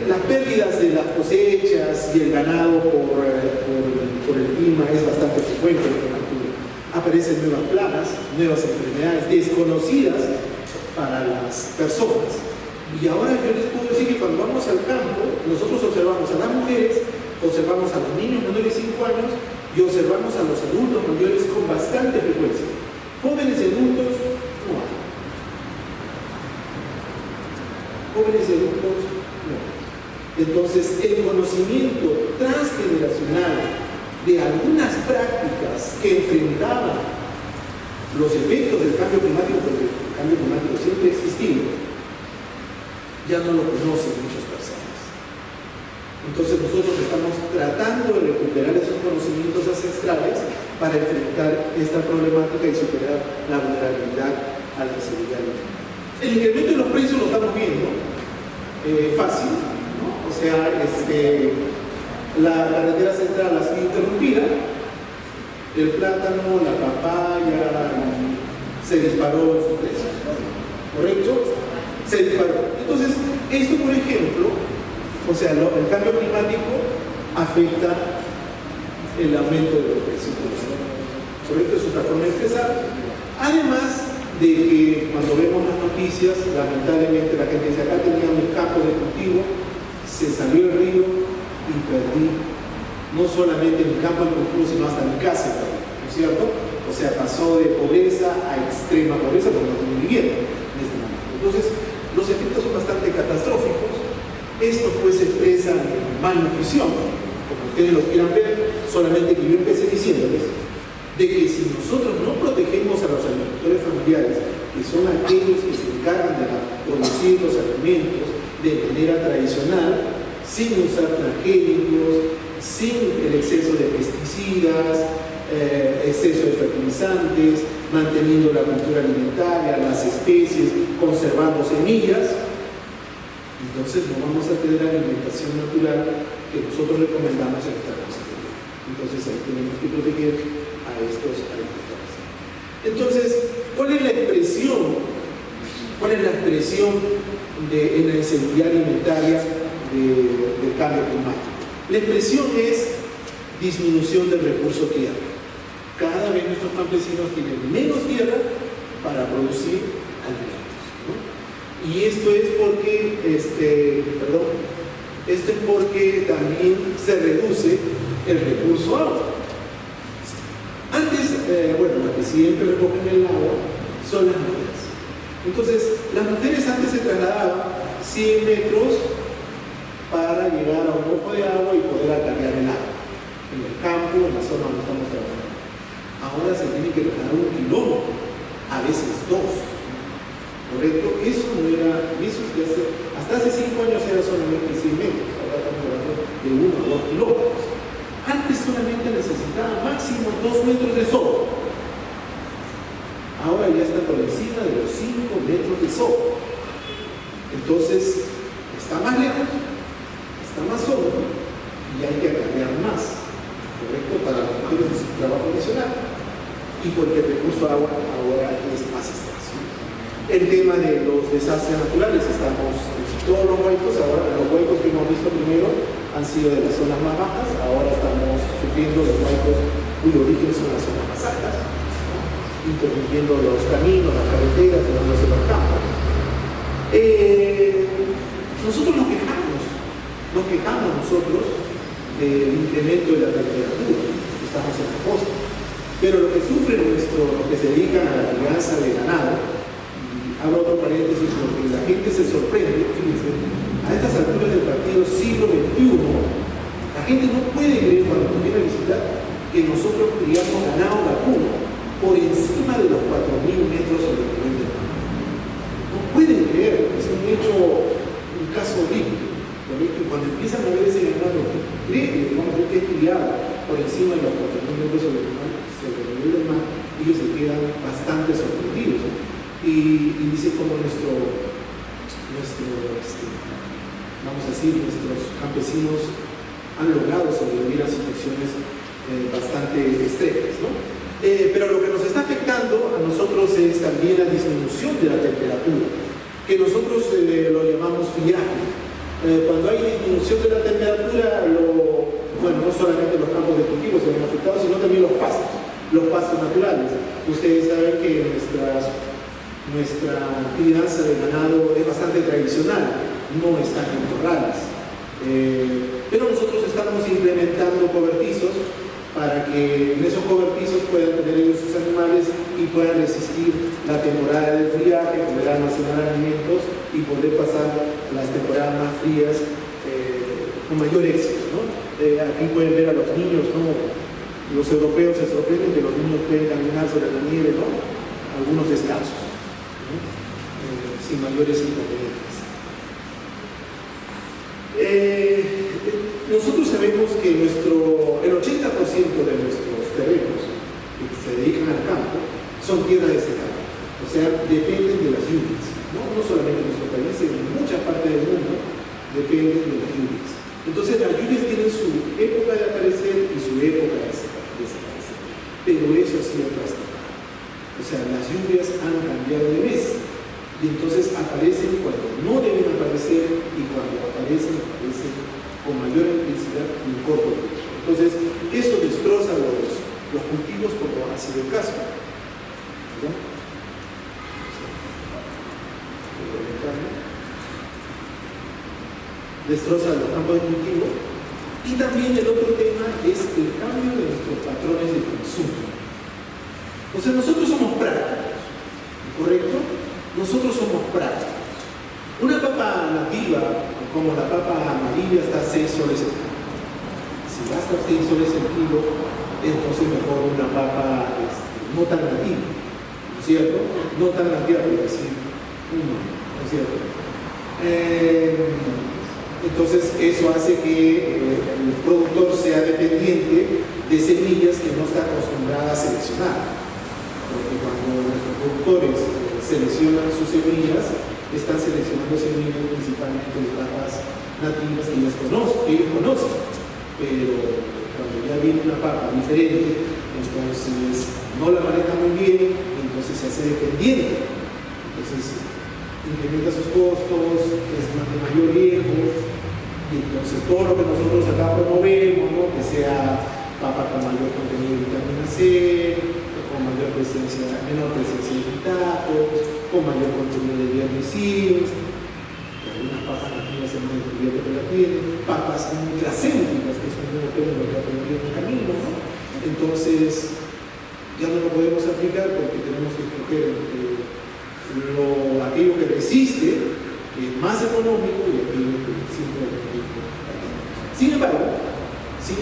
S1: las pérdidas de las cosechas y el ganado por el clima es bastante frecuente en la altura. Aparecen nuevas plagas, nuevas enfermedades desconocidas para las personas. Y ahora yo les puedo decir que cuando vamos al campo, nosotros observamos a las mujeres, observamos a los niños menores de 5 años y observamos a los adultos mayores con bastante frecuencia. Jóvenes y adultos, no hay. Jóvenes y adultos, no. Entonces, el conocimiento transgeneracional de algunas prácticas que enfrentaban los efectos del cambio climático, porque el cambio climático siempre ha existido, ya no lo conocen muchas personas. Entonces nosotros estamos tratando de recuperar esos conocimientos ancestrales para enfrentar esta problemática y superar la vulnerabilidad a la inseguridad alimentaria. El incremento de los precios lo estamos viendo fácil, ¿no? O sea, la carretera central ha sido interrumpida, el plátano, la papaya, se disparó su precio, ¿correcto? Se disparó. Entonces, esto por ejemplo, o sea, el cambio climático afecta el aumento de los precios. Sobre esto es otra forma de expresar. Además de que cuando vemos las noticias, lamentablemente la gente dice, acá tenía un campo de cultivo, se salió el río y perdí no solamente mi campo de cultivo, sino hasta mi casa, ¿no es cierto? O sea, pasó de pobreza a extrema pobreza porque no tiene vivienda en este momento. Entonces, los efectos son bastante catastróficos. Esto pues se expresa en malnutrición, como ustedes lo quieran ver, solamente que yo empecé diciéndoles de que si nosotros no protegemos a los agricultores familiares, que son aquellos que se encargan de producir los alimentos de manera tradicional, sin usar transgénicos, sin el exceso de pesticidas, exceso de fertilizantes, manteniendo la cultura alimentaria, las especies, conservando semillas, entonces no vamos a tener la alimentación natural que nosotros recomendamos en esta consejería. Entonces ahí tenemos que proteger a estos agricultores. Entonces, ¿cuál es la expresión? ¿Cuál es la expresión en la inseguridad alimentaria del cambio climático? La expresión es disminución del recurso tierra. Cada vez nuestros campesinos tienen menos tierra para producir alimentos, ¿no? Y esto es porque, esto es porque también se reduce el recurso agua. Antes, las que siempre recogen el agua son las mujeres. Entonces, las mujeres antes se trasladaban 100 metros para llegar a un ojo de agua y poder acarrear el agua en el campo, en la zona donde estamos trabajando. Ahora se tiene que trasladar 1 kilómetro, a veces 2, ¿correcto? Eso no era, hasta hace 5 años era solamente 100 metros, ahora estamos hablando de 1 a 2 kilómetros. Antes solamente necesitaba máximo 2 metros de sol. Ahora ya está por encima de los 5 metros de sol. Entonces, está más lejos, está más solo y hay que acarrear más, ¿correcto? Para los mujeres de su trabajo adicional. Y porque el recurso agua ahora es más escaso. El tema de los desastres naturales, estamos en todos los huecos, ahora los huecos que hemos visto primero han sido de las zonas más bajas, ahora estamos sufriendo los huecos cuyo origen son las zonas más altas, ¿no? Interrumpiendo los caminos, las carreteras, llevándose los campos. Nosotros nos quejamos nosotros del incremento de la temperatura, estamos en la costa, pero lo que sufren los que se dedican a la crianza de ganado, abro otro paréntesis porque gente no puede creer cuando nos viene a visitar que nosotros criamos ganado vacuno por encima de los 4.000 metros sobre el nivel del mar. No pueden creer, es un hecho, un caso horrible. Y cuando empiezan a ver ese ganado que cree, vamos a ver que es criado por encima de los 4.000 metros sobre el nivel del mar, ellos se quedan bastante sorprendidos, ¿no? Y dice como vamos a decir, nuestros campesinos han logrado sobrevivir a situaciones bastante extremas, ¿no? Pero lo que nos está afectando a nosotros es también la disminución de la temperatura, que nosotros lo llamamos friaje. Cuando hay disminución de la temperatura, no solamente los campos de cultivo se ven afectados, sino también los pastos naturales. Ustedes saben que nuestra crianza de ganado es bastante tradicional, no están en corrales. Pero nosotros estamos implementando cobertizos para que en esos cobertizos puedan tener ellos sus animales y puedan resistir la temporada del friaje, poder almacenar alimentos y poder pasar las temporadas más frías con mayor éxito, ¿no? Aquí pueden ver a los niños, ¿no? Los europeos se sorprenden que los niños pueden caminar sobre la nieve, ¿no? Algunos descalzos, ¿no? Sin mayores inconvenientes. Nosotros sabemos que el 80% de nuestros terrenos que se dedican al campo son tierras de secano, o sea, dependen de las lluvias, no solamente en nuestro país, en muchas partes del mundo dependen de las lluvias. Entonces las lluvias tienen su época de aparecer y su época de desaparecer, pero eso ha sido drástico. O sea, las lluvias han cambiado de mes y entonces aparecen cuando no deben aparecer y cuando aparecen con mayor intensidad y en corto tiempo. Entonces, eso destroza los cultivos como ha sido el caso. ¿Ya? Destroza los campos de cultivo. Y también el otro tema es el cambio de nuestros patrones de consumo. O sea, nosotros somos prácticos, ¿correcto? Nosotros somos prácticos. Una papa nativa, como la papa amarilla, está a 6 soles el kilo. Si va a estar 6 soles el kilo, entonces mejor una papa no tan nativa, ¿no es cierto? No tan nativa, pero decir, ¿no es cierto? Entonces eso hace que el productor sea dependiente de semillas que no está acostumbrada a seleccionar. Porque cuando nuestros productores seleccionan sus semillas, están seleccionando semillas principalmente de papas nativas que ellos conocen. Pero cuando ya viene una papa diferente, entonces no la maneja muy bien, entonces se hace dependiente. Entonces incrementa sus costos, es de mayor riesgo, y entonces todo lo que nosotros acá promovemos, ¿no? Que sea papa con mayor contenido de vitamina C, con menor presencia de nitratos, con mayor contenido de herbicidas, algunas papas nativas se han descubierto que la tienen, papas intracéntricas, que es un nuevo término que aprendí en el camino, ¿no? Entonces ya no lo podemos aplicar porque tenemos que escoger entre aquello que resiste, que es más económico, y aquello que simplemente. Sin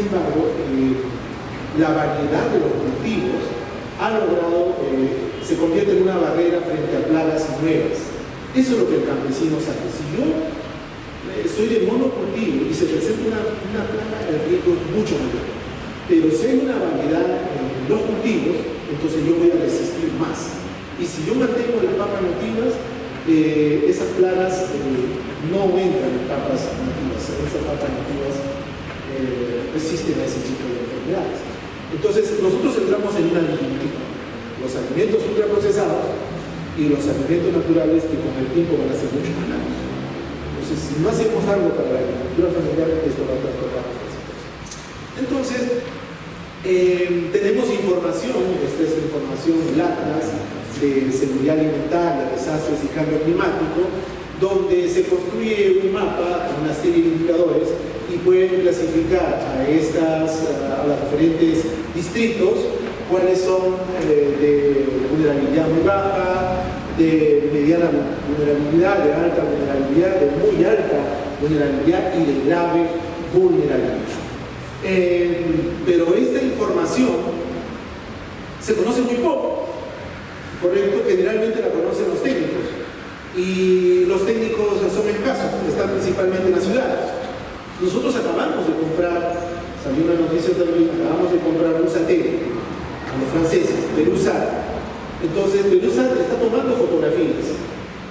S1: embargo, la variedad de los cultivos ha logrado, se convierte en una barrera frente a plagas nuevas. Eso es lo que el campesino sabe. Si yo soy de monocultivo y se presenta una plaga, el riesgo es mucho mayor. Pero si hay una variedad en los cultivos, entonces yo voy a resistir más. Y si yo mantengo las papas nativas, esas plagas no entran en papas nativas. Esas papas nativas resisten a ese tipo de enfermedades. Entonces, nosotros entramos en una disyuntiva. Los alimentos ultraprocesados y los alimentos naturales que con el tiempo van a ser mucho más largos. Entonces, si no hacemos algo para la agricultura familiar, esto va a trastornar nuestra situación. Entonces, tenemos información, esta es información del Atlas de seguridad alimentaria, desastres y cambio climático, donde se construye un mapa, una serie de indicadores y pueden clasificar a los diferentes distritos cuáles son de vulnerabilidad muy baja, de mediana vulnerabilidad, de alta vulnerabilidad, de muy alta vulnerabilidad y de grave vulnerabilidad. Pero esta información se conoce muy poco, ¿correcto? Generalmente la conocen los técnicos, y los técnicos son escasos, están principalmente en la ciudad. Nosotros acabamos de comprar, salió una noticia también, acabamos de comprar un satélite a los franceses, Perusat. Entonces Perusat está tomando fotografías.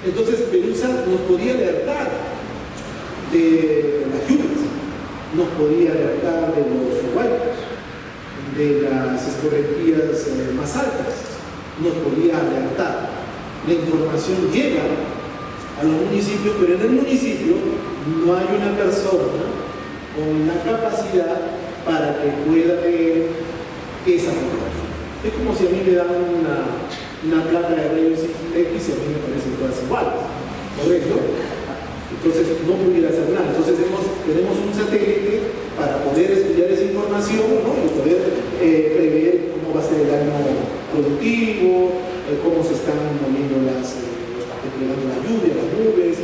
S1: Entonces Perusat nos podía alertar de las lluvias, nos podía alertar de los huaicos, de las escorrentías más altas, nos podía alertar. La información llega a los municipios, pero en el municipio no hay una persona con la capacidad para que pueda leer esa fotografía. Es como si a mí me dan una placa de rayos X y a mí me parecen todas iguales, ¿correcto? Entonces no pudiera hacer nada. Entonces tenemos un satélite para poder estudiar esa información, ¿no? Y poder prever cómo va a ser el año productivo, cómo se están moviendo las lluvias, las nubes,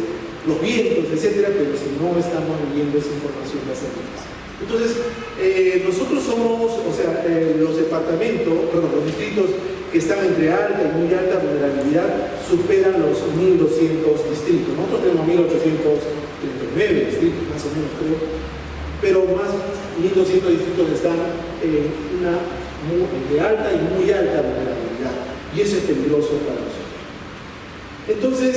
S1: los vientos, etcétera, pero si no estamos viendo esa información va a ser difícil. Entonces, nosotros somos, o sea, los departamentos, perdón, los distritos que están entre alta y muy alta vulnerabilidad superan los 1.200 distritos. Nosotros tenemos 1.839 distritos, más o menos creo, pero más 1.200 distritos están entre alta y muy alta vulnerabilidad, y eso es peligroso para nosotros. Entonces,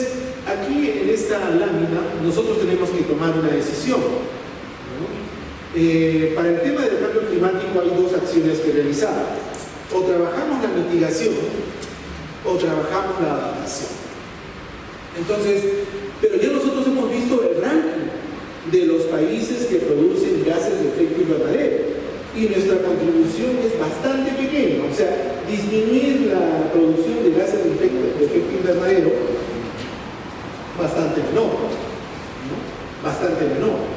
S1: aquí en esta lámina nosotros tenemos que tomar una decisión, ¿no? Para el tema del cambio climático hay dos acciones que realizar: o trabajamos la mitigación o trabajamos la adaptación. Entonces, pero ya nosotros hemos visto el ranking de los países que producen gases de efecto invernadero y nuestra contribución es bastante pequeña, o sea, disminuir la producción de gases de efecto invernadero bastante menor, ¿no? Bastante menor.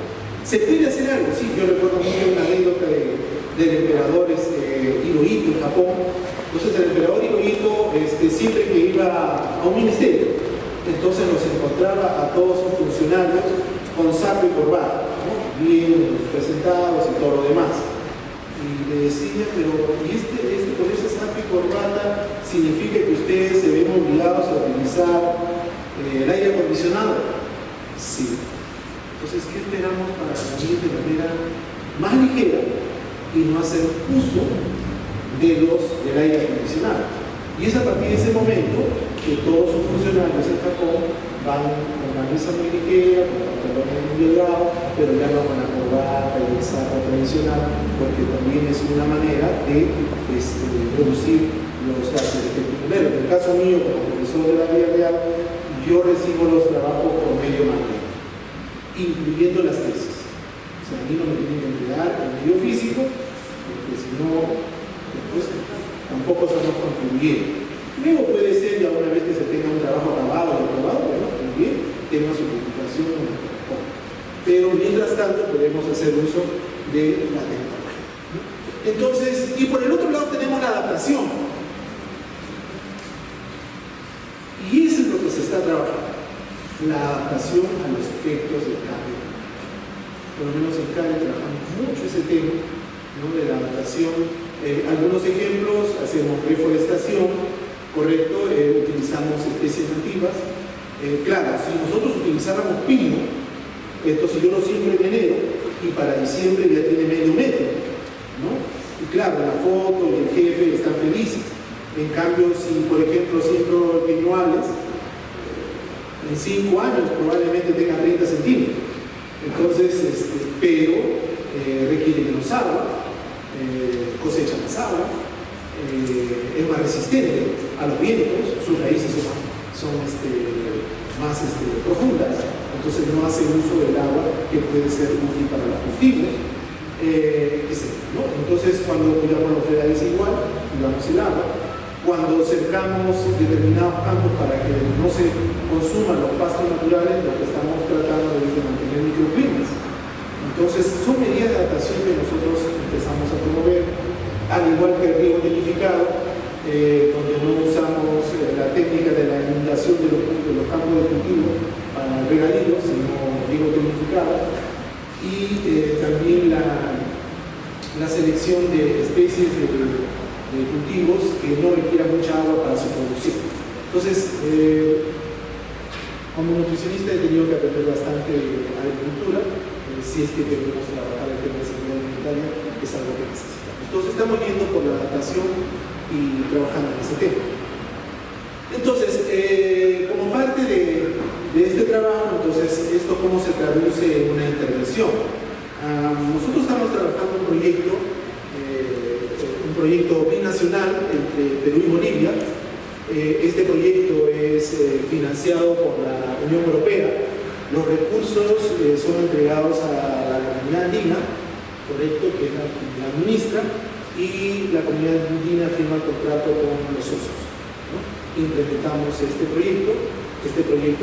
S1: ¿Se puede hacer algo? Sí, yo recuerdo mucho una anécdota del emperador Hirohito en Japón. Entonces el emperador Hirohito siempre que iba a un ministerio, entonces nos encontraba a todos sus funcionarios con saco y corbata, ¿no? Bien presentados y todo lo demás. Y le decía, pero ¿y con ese saco y corbata significa que ustedes se ven obligados a utilizar el aire acondicionado? Sí. Entonces, ¿qué esperamos para venir de manera más ligera y no hacer uso del aire acondicionado? Y es a partir de ese momento que todos sus funcionarios en Japón van con una mesa muy ligera, con pantalones muy delgados, pero ya no con la corbata y el saco tradicional, porque también es una manera de reducir los gases de efecto invernadero. En el caso mío, como profesor de la vida real, yo recibo los trabajos por medio magnético, incluyendo las tesis. O sea, a mí no me tienen que entregar el medio físico, porque si no, pues, tampoco estamos contribuyendo. Luego puede ser, ya una vez que se tenga un trabajo acabado y aprobado, bueno, también tenga su publicación. Pero mientras tanto podemos hacer uso de la tecnología. Entonces, y por el otro lado tenemos la adaptación. Y eso es lo que se está trabajando, la adaptación a los efectos del cambio. Por lo menos en Cali trabajamos mucho ese tema, ¿no? De la adaptación. Algunos ejemplos: hacemos reforestación, correcto, utilizamos especies nativas. Claro, si nosotros utilizáramos pino, entonces yo lo siembro en enero y para diciembre ya tiene medio metro, ¿no? Y claro, la foto y el jefe están felices. En cambio, si por ejemplo siembro piñuales, en 5 años probablemente tenga 30 centímetros. Entonces, pero requiere menos agua, cosecha más agua, es más resistente a los vientos, sus raíces son más profundas, entonces no hace uso del agua que puede ser útil para los cultivos, etc., ¿no? Entonces, cuando cuidamos los federales igual, cuidamos el agua. Cuando cercamos determinados campos para que no se consuman los pastos naturales, lo que estamos tratando es de mantener microclimas. Entonces, son medidas de adaptación que nosotros empezamos a promover, al igual que el riego tecnificado, donde no usamos la técnica de la inundación de los campos de cultivo para regadío, sino riego tecnificado, y también la selección de especies de cultivos que no requieran mucha agua para su producción. Entonces, como nutricionista he tenido que aprender bastante de agricultura, si es que queremos trabajar el tema de seguridad alimentaria, es algo que necesitamos. Entonces estamos yendo por la adaptación y trabajando en ese tema. Entonces, como parte de este trabajo, entonces, ¿esto cómo se traduce en una intervención? Nosotros estamos trabajando un proyecto binacional entre Perú y Bolivia. Este proyecto es financiado por la Unión Europea. Los recursos son entregados a la comunidad andina, correcto, que es la que la administra, y la comunidad andina firma el contrato con los socios, ¿no? Implementamos este proyecto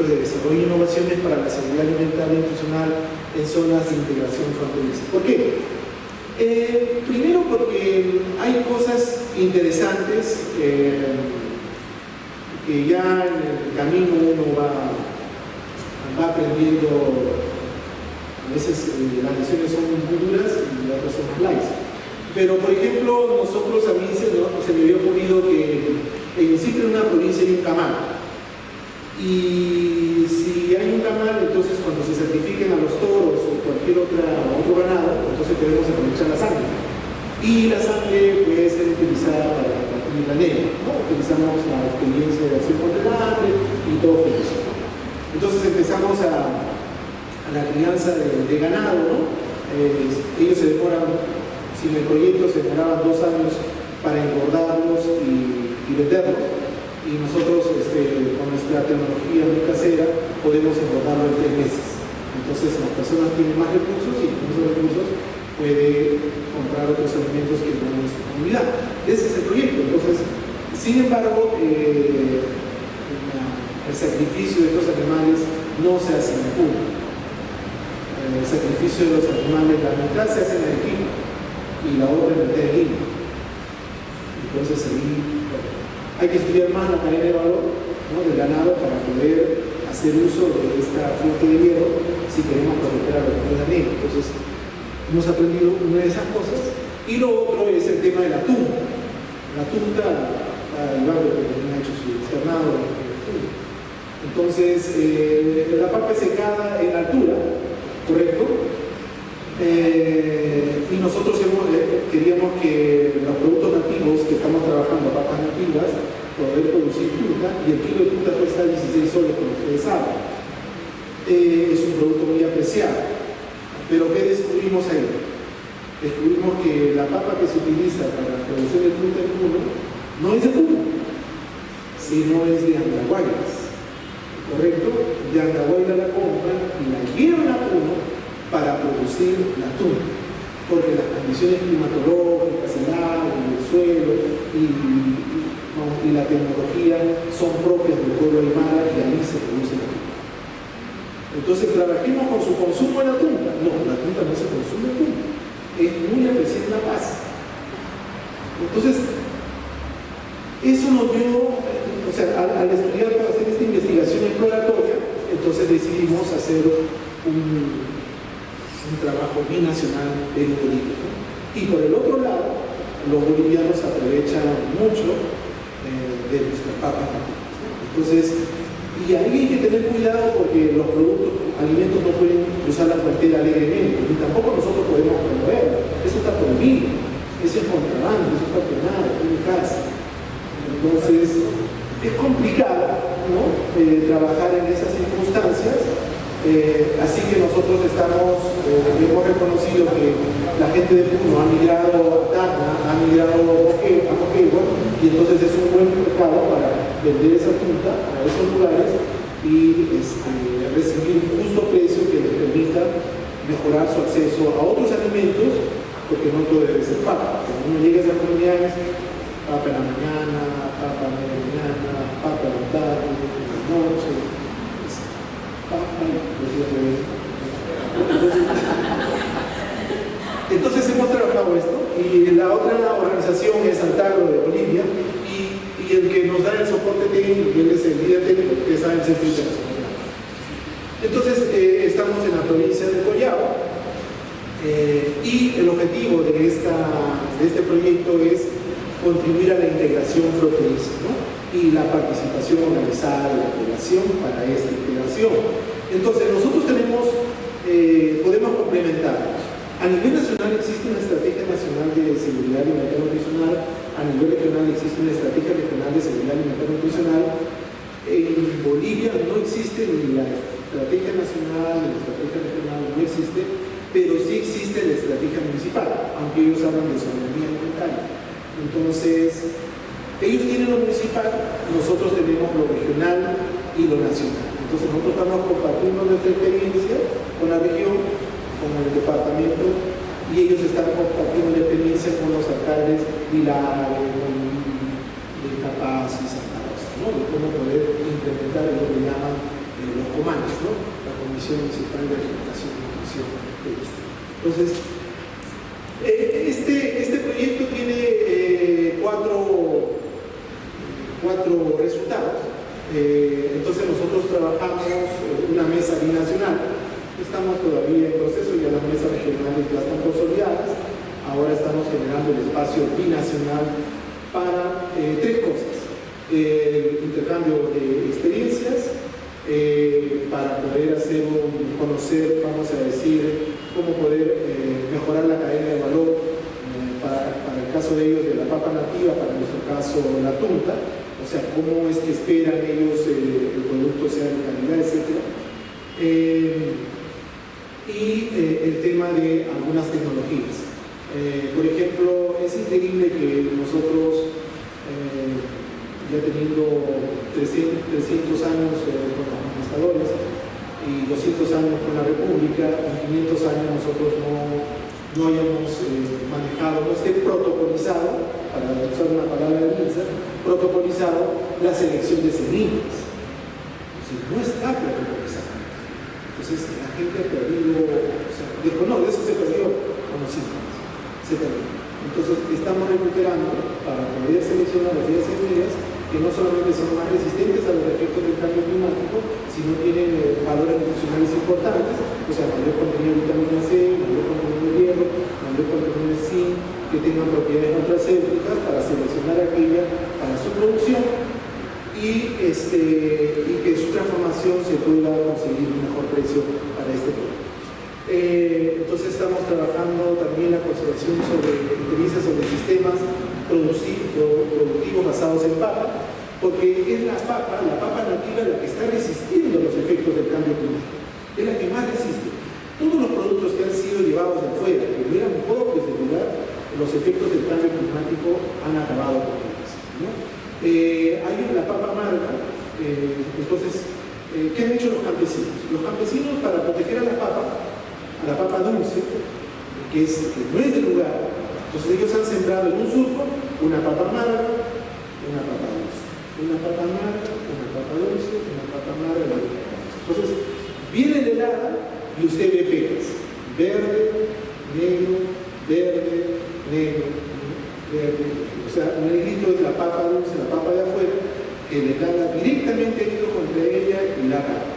S1: de desarrollo e innovaciones para la seguridad alimentaria y nutricional en zonas de integración fronteriza. ¿Por qué? Primero porque hay cosas interesantes que ya en el camino uno va aprendiendo. A veces las lecciones son muy duras y otras son más light. Pero, por ejemplo, nosotros, a mí se me había ocurrido que siempre en una provincia hay un camal. Y si hay un camal, entonces cuando se sacrifiquen a los toros o cualquier otro ganado, entonces podemos aprovechar la sangre. Y la sangre puede ser utilizada para combatir la negra, ¿no? Utilizamos la experiencia de acción contra el hambre y todo fue eso. Entonces empezamos a la crianza de ganado, ¿no? Ellos se demoran, sin el proyecto se demoraban 2 años para engordarlos y venderlos, y nosotros con nuestra tecnología muy casera podemos engordarlo en 3 meses. Entonces las personas tienen más recursos y con esos recursos puede comprar otros alimentos que no en su comunidad. Ese es el proyecto. Entonces, sin embargo, el sacrificio de estos animales no se hace en el público. El sacrificio de los animales, la mitad se hace en Arequipa y la otra en el mitad de Lima. Entonces ahí hay que estudiar más la cadena de valor, ¿no?, del ganado para poder hacer uso de esta fuente de hierro si queremos proteger a la comunidad negra. Entonces hemos aprendido una de esas cosas. Y lo otro es el tema de la tunta. La tunta, Iván que también ha hecho su externado en la tunta. Entonces, la papa es secada en altura, ¿correcto? Y nosotros queríamos que los productos nativos que estamos trabajando, papas nativas, poder producir tunta, y el kilo de tunta cuesta 16 soles, como ustedes saben. Es un producto muy apreciado. Pero ¿qué descubrimos ahí? Descubrimos que la papa que se utiliza para la producción de tunta en Puno no es de Puno, sino es de Andahuaylas. ¿Correcto? De Andahuaylas la compran y la llevan a Puno para producir la tunta, porque las condiciones climatológicas, el agua, el suelo y la tecnología son propias del pueblo aymara y ahí se produce la tunta. Entonces, trabajemos con su consumo de la tunta. No, la tunta no se consume tunta. Es muy apreciada en La Paz. Entonces, eso nos dio, o sea, al estudiar para hacer esta investigación exploratoria, entonces decidimos hacer un trabajo binacional en Bolivia, ¿no? Y por el otro lado, los bolivianos aprovechan mucho de nuestras papas nativas, ¿no? Entonces, y ahí hay que tener cuidado porque los alimentos no pueden cruzar la frontera alegremente, ni tampoco nosotros podemos promoverlo. Eso está prohibido, eso es contrabando, eso está penado, en casa. Entonces, es complicado, ¿no?, trabajar en esas circunstancias. Así que nosotros hemos reconocido que la gente de Puno ha migrado a Tacna, ha migrado a Moquegua, y entonces es un buen mercado para vender esa tunta a esos lugares y recibir un justo precio que les permita mejorar su acceso a otros alimentos, porque no todo debe ser papa. Cuando uno llega a esas comunidades, papa en la mañana, papa en la mañana, papa en la tarde, en la noche, papa, entonces hemos trabajado esto, y la otra organización es Antagro de Bolivia, y el que nos da el soporte técnico, él es el líder técnico, que está en el Centro Internacional. Entonces estamos en la provincia de Collao, Y el objetivo de este proyecto es contribuir a la integración fronteriza, ¿no? Y la participación organizada de la población para esta integración. Entonces nosotros podemos complementar. A nivel nacional existe una estrategia nacional de seguridad alimentaria nutricional, a nivel regional existe una estrategia regional de seguridad alimentaria nutricional. En Bolivia no existe ni la estrategia nacional ni la estrategia regional, no existe, pero sí existe la estrategia municipal, aunque ellos hablan de soberanía alimentaria. Entonces, ellos tienen lo municipal, nosotros tenemos lo regional y lo nacional. Entonces nosotros estamos compartiendo nuestra experiencia con la región, con el departamento, y ellos están compartiendo la experiencia con los alcaldes Linares, de Capaz y Santa Rosa, ¿no? De cómo poder implementar lo que llaman los comandos, ¿no? La Comisión Municipal de Alimentación y Nutrición de este. Entonces, este proyecto tiene cuatro resultados. Entonces nosotros trabajamos una mesa binacional. Estamos todavía en proceso, ya las mesas regionales ya están consolidadas. Ahora estamos generando el espacio binacional para tres cosas: intercambio de experiencias, para poder conocer, vamos a decir, cómo poder mejorar la cadena de valor, para el caso de ellos de la papa nativa, para nuestro caso la tunta, o sea, cómo es que esperan ellos el producto sea de calidad, etc. Y el tema de algunas tecnologías. Por ejemplo, es increíble que nosotros, ya teniendo 300 años con los conquistadores y 200 años con la República, en 500 años nosotros no hayamos manejado, no esté protocolizado, para usar una palabra de Minsa, protocolizado la selección de semillas. Entonces, no está protocolizado. Entonces la gente ha perdido, o sea, de eso se perdió conocimiento, se perdió. Entonces estamos recuperando para poder seleccionar aquellas semillas que no solamente son más resistentes a los efectos del cambio climático, sino tienen valores nutricionales importantes, o sea, mayor contenido de vitamina C, mayor contenido de hierro, mayor contenido de zinc, que tengan propiedades nutracéuticas para seleccionar aquella para su producción y que su transformación se pueda conseguir un mejor precio para este producto. Entonces estamos trabajando también la conservación sobre sistemas productivos basados en papa, porque es la papa nativa la que está resistiendo los efectos del cambio climático, es la que más resiste. Todos los productos que han sido llevados de afuera, que eran propios de lugar, los efectos del cambio climático han acabado con ellos, ¿no? Hay la papa amarga. Entonces, ¿qué han hecho los campesinos? Los campesinos, para proteger a la papa dulce, que no es del lugar, entonces ellos han sembrado en un surco una papa amarga, una papa dulce, una papa amarga, una papa dulce, una papa amarga, una papa dulce. Entonces, viene la helada y usted ve peras, verde, negro, verde, negro, verde. O sea, un negrito es la papa dulce, la papa de afuera, que la helada directamente ha ido contra ella y la acaba.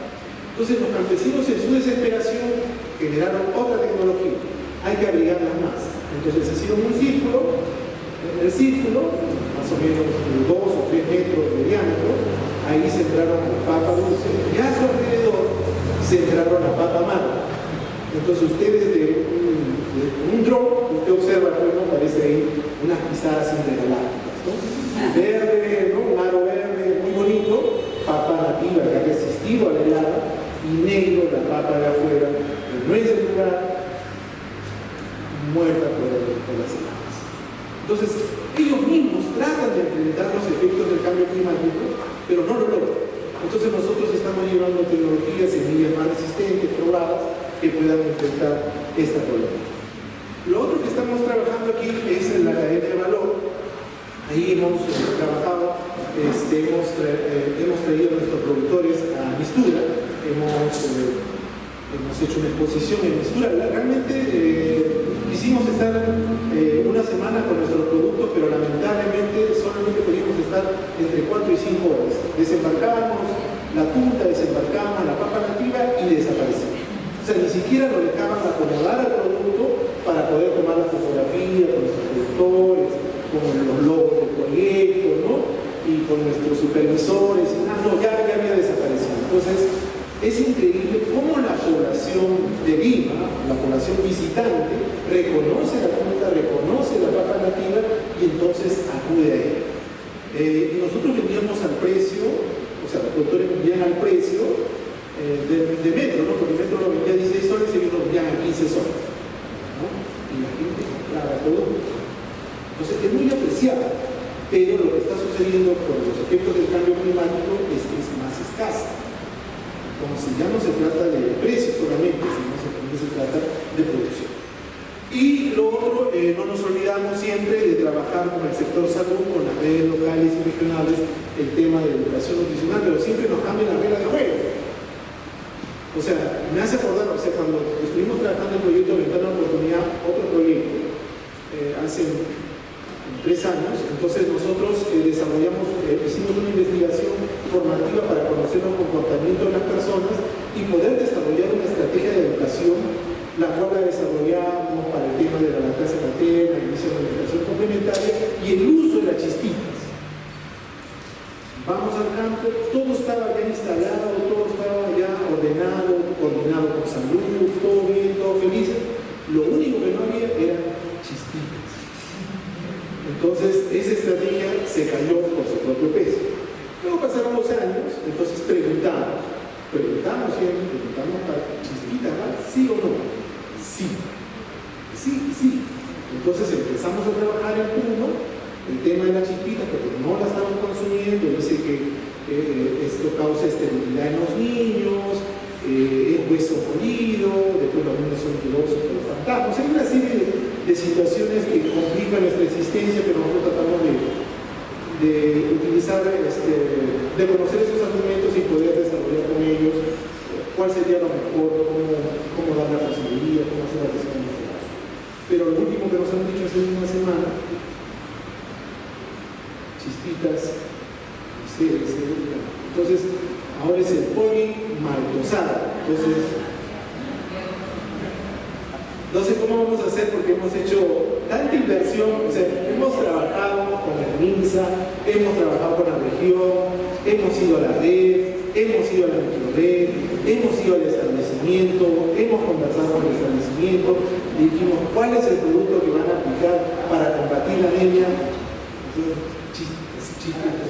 S1: Entonces los campesinos, en su desesperación, generaron otra tecnología: hay que abrigarlas más. Entonces hicieron un círculo, en el círculo, más o menos 2 o 3 metros de diámetro, ahí sembraron la papa dulce y a su alrededor sembraron la papa amarga. Entonces usted desde un dron, usted observa cómo aparece ahí unas pisadas intergalácticas, ¿no? Verde, ¿no? Un aro verde muy bonito, papa nativa que ha resistido a la helada, y negro, la papa de afuera, que no es el lugar, muerta por las heladas. Entonces, ellos mismos tratan de enfrentar los efectos del cambio climático, pero no lo logran. Entonces nosotros estamos llevando tecnologías, semillas más resistentes, probadas, que puedan enfrentar esta problemática. Lo otro que estamos trabajando aquí es en la cadena de valor. Ahí hemos trabajado, hemos traído a nuestros productores a Mistura, hemos hecho una exposición en Mistura. Realmente quisimos estar una semana con nuestros productos, pero lamentablemente solamente podíamos estar entre 4 y 5 horas. Desembarcábamos la punta, desembarcábamos la papa nativa y desaparecíamos. O sea, ni siquiera lo dejaban acomodar al producto producto para poder tomar la fotografía con nuestros productores, con los logos del proyecto, ¿no? Y con nuestros supervisores. No, ya había desaparecido. Entonces, es increíble cómo la población de Lima, la población visitante, reconoce la fruta, reconoce la papa nativa y entonces acude a ella. Y nosotros vendíamos al precio, o sea, los productores vendían al precio de metro, ¿no? Porque el metro lo vendía a 16 soles y ellos lo vendían a 15 soles, ¿no? Y la gente compraba el producto. Entonces es muy apreciado, pero lo que está sucediendo con los efectos del cambio climático es que es más escasa. Entonces ya no se trata de precio solamente, sino se trata de producción. Y lo otro, no nos olvidamos siempre de trabajar con el sector salud, con las redes locales y regionales, el tema de educación nutricional, pero siempre nos cambian la regla de juego. O sea, me hace acordar, o sea, cuando estuvimos trabajando en el proyecto Ventana de Oportunidad, otro proyecto, hace 3 años, entonces nosotros hicimos una investigación formativa para conocer el comportamiento de las personas y poder desarrollar una estrategia de educación, la cual la desarrollamos para el tema de la lactancia materna, el inicio de la alimentación complementaria y el uso de las chispitas. Vamos al campo, todo estaba ya instalado, todo estaba ya ordenado, coordinado con salud, todo bien, todo feliz. Lo único que no había eran chispitas. Entonces, esa estrategia se cayó por su propio peso. Luego pasaron los años, entonces preguntamos para chispitas, ¿verdad? ¿Sí o no? Sí. Entonces empezamos a trabajar en Puno el tema de la chispita, porque no la estaban consumiendo, dice que esto causa esterilidad en los niños, es hueso molido, después los niños son pilosos por los fantasmas. Hay una serie de situaciones que complican nuestra existencia, pero nosotros tratamos de utilizar, de conocer esos argumentos y poder desarrollar con ellos cuál sería lo mejor, cómo dar la posibilidad, cómo hacer la decisión. Pero lo último que nos han dicho hace una semana, chispitas, entonces ahora es el polimaltosado. Entonces, no sé cómo vamos a hacer porque hemos hecho tanta inversión, o sea, hemos trabajado con la MINSA, hemos trabajado con la región, hemos ido a la red, hemos ido a la microred, hemos ido al establecimiento, hemos conversado con el establecimiento, y dijimos cuál es el producto que van a aplicar para combatir la anemia.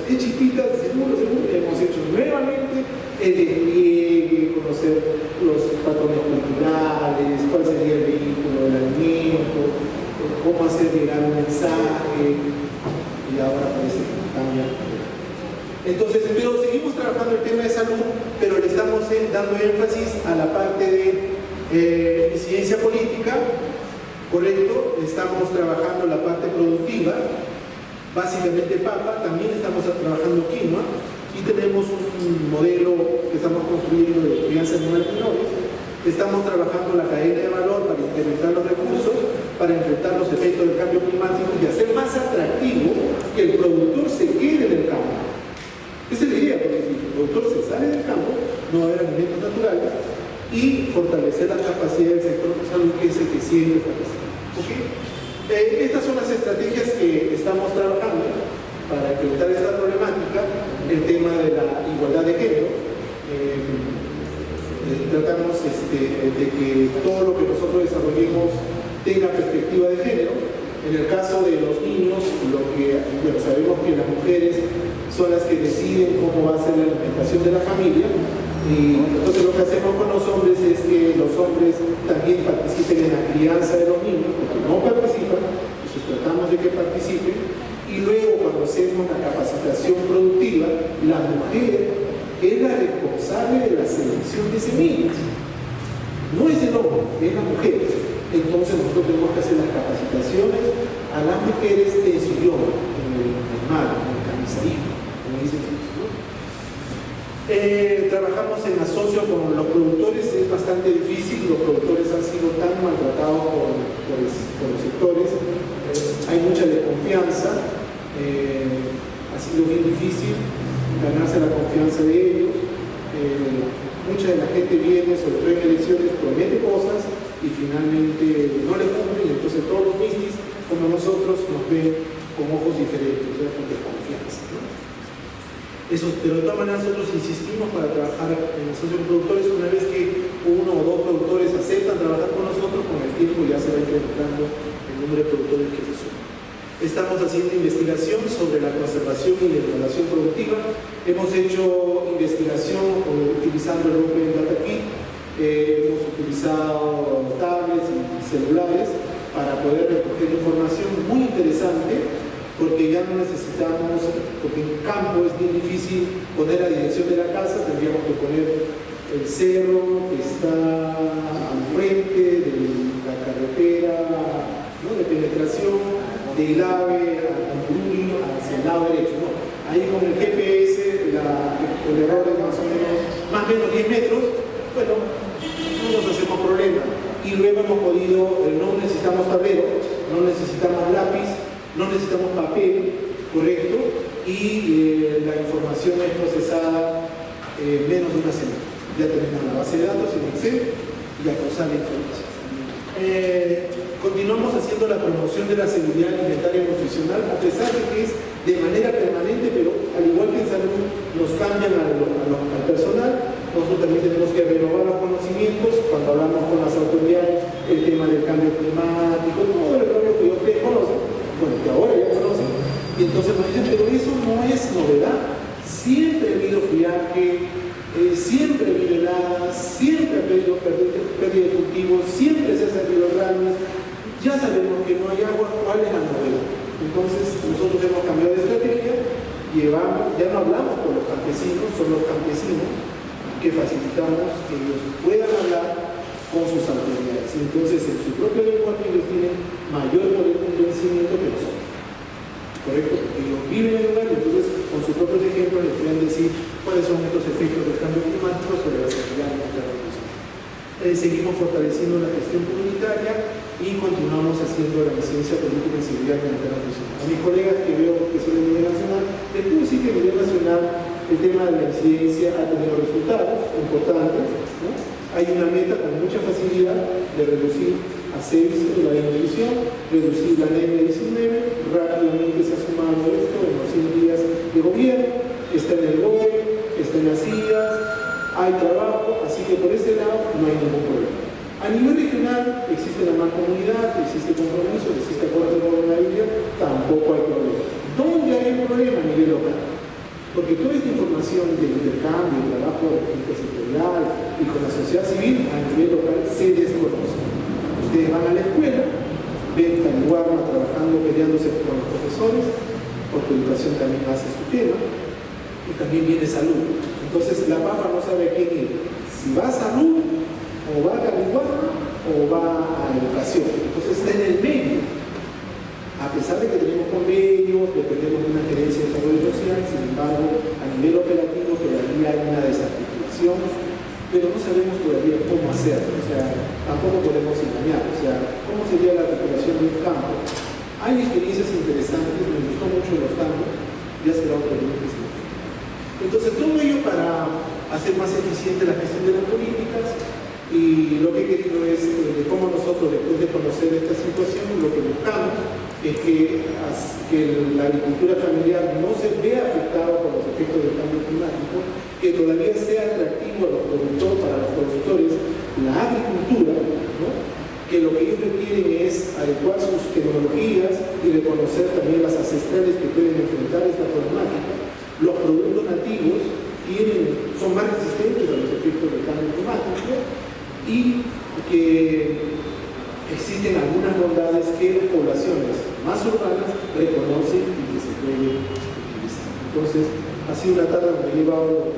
S1: Chispitas, seguro, hemos hecho nuevamente el despliegue, conocer los patrones culturales, cuál sería el vehículo del alimento, cómo hacer llegar un mensaje, y ahora parece que cambia. Entonces, pero seguimos trabajando el tema de salud, pero le estamos dando énfasis a la parte de incidencia política, correcto, estamos trabajando la parte productiva, básicamente papa, también estamos trabajando quinoa y tenemos un modelo que estamos construyendo de crianza de animales menores. Estamos trabajando la cadena de valor para incrementar los recursos, para enfrentar los efectos del cambio climático y hacer más atractivo que el productor se quede en el campo. Esa es la idea, porque si el productor se sale del campo, no va a haber alimentos naturales y fortalecer la capacidad del sector salud, que es el que siempre está pasando. ¿Okay? Estas son las estrategias que estamos trabajando para enfrentar esta problemática, el tema de la igualdad de género. Tratamos de que todo lo que nosotros desarrollemos tenga perspectiva de género. En el caso de los niños, sabemos que las mujeres son las que deciden cómo va a ser la alimentación de la familia, y entonces lo que hacemos con los hombres es que los hombres también participen en la crianza de los niños, porque no participan, entonces tratamos de que participen, y luego cuando hacemos la capacitación productiva, la mujer es la responsable de la selección de semillas, no es el hombre, es la mujer. Entonces nosotros tenemos que hacer las capacitaciones a las mujeres en su idioma, en el mar, en el camisaísmo, como dice Jesús, ¿no? Trabajamos en asocio con los productores, es bastante difícil, los productores han sido tan maltratados por los sectores, hay mucha desconfianza, ha sido bien difícil ganarse la confianza de ellos, mucha de la gente viene, sobre todo en elecciones, promete cosas, y finalmente no le cumplen, entonces todos los mistis como nosotros nos ven con ojos diferentes, o sea, con desconfianza, ¿no? Eso, pero de todas maneras nosotros insistimos para trabajar en los socios productores. Una vez que uno o dos productores aceptan trabajar con nosotros, con el tiempo ya se va incrementando el número de productores que se suman. Estamos haciendo investigación sobre la conservación y la evaluación productiva. Hemos hecho investigación utilizando el Open Data Kit, hemos utilizado tablets y celulares para poder recoger información muy interesante, porque ya no necesitamos, porque en campo es bien difícil poner la dirección de la casa, tendríamos que poner el cerro que está al frente de la carretera, ¿no?, de penetración, de Ilave a Campurullo hacia el lado derecho, ¿no? Ahí con el GPS, el error es más o menos 10 metros, bueno, no nos hacemos problema. Y luego hemos podido, no necesitamos tablero, no necesitamos lápiz, no necesitamos papel, correcto, y la información es procesada en menos de una semana. Ya tenemos la base de datos en Excel y a cruzar la información. Continuamos haciendo la promoción de la seguridad alimentaria y nutricional, a pesar de que es de manera permanente, pero al igual que en salud nos cambian al personal. Nosotros también tenemos que renovar los conocimientos cuando hablamos con las autoridades, el tema del cambio climático, todo el cambio que ustedes conocen, bueno, que ahora ya conocen, y entonces nos dicen, pero eso no es novedad. Siempre ha habido friaje, siempre ha habido heladas, siempre ha habido pérdida de cultivos, siempre se ha salido ramas, ya sabemos que no hay agua, ¿cuál es la novedad? Entonces nosotros hemos cambiado de estrategia, ya no hablamos con los campesinos, son los campesinos que facilitamos que ellos puedan hablar con sus autoridades. Y entonces en su propio lenguaje ellos tienen mayor poder de convencimiento que nosotros. ¿Correcto? Porque ellos viven en el lugar y entonces con sus propios ejemplos les pueden decir cuáles son estos efectos del cambio climático sobre la seguridad alimentaria. Seguimos fortaleciendo la gestión comunitaria y continuamos haciendo la ciencia política en seguridad alimentaria nacional. A mis colegas que veo que son de nivel nacional, les puedo decir que a nivel nacional el tema de la incidencia ha tenido resultados importantes, ¿no? Hay una meta con mucha facilidad de reducir a 6 la desnutrición, reducir la anemia 19, rápidamente se ha sumado esto en los 100 días de gobierno, está en el GOE, está en las IAS, hay trabajo, así que por ese lado no hay ningún problema. A nivel regional existe la mancomunidad, existe compromiso, existe acuerdo de gobernabilidad, tampoco hay problema. ¿Dónde hay un problema a nivel local? Porque toda esta información del intercambio, el trabajo intersectorial y con la sociedad civil a nivel local se desconoce. Ustedes van a la escuela, ven Taliguarma trabajando, peleándose con los profesores, porque educación también hace su tema, y también viene salud. Entonces la PAFA no sabe a quién ir, si va a salud, o va a Taliguarma, o va a educación. Entonces está en el medio. A pesar de que tenemos convenios, dependemos de una gerencia de desarrollo social, sin embargo, a nivel operativo todavía hay una desarticulación, pero no sabemos todavía cómo hacerlo, o sea, tampoco podemos engañar, o sea, cómo sería la articulación de un campo. Hay experiencias interesantes, me gustó mucho los campos, ya será otro día que sí. Entonces, todo ello para hacer más eficiente la gestión de las políticas, y lo que he querido es de cómo nosotros, después de conocer esta situación, lo que buscamos es que la agricultura familiar no se vea afectada por los efectos del cambio climático, que todavía sea atractivo a los productores, para los productores, la agricultura, ¿no? Que lo que ellos requieren es adecuar sus tecnologías y reconocer también las ancestrales que pueden enfrentar esta problemática. Los productos nativos son más resistentes a los efectos del cambio climático y que existen algunas bondades que las poblaciones más urbanas reconocen y que se pueden utilizar. Entonces, ha sido una tarde donde he llevado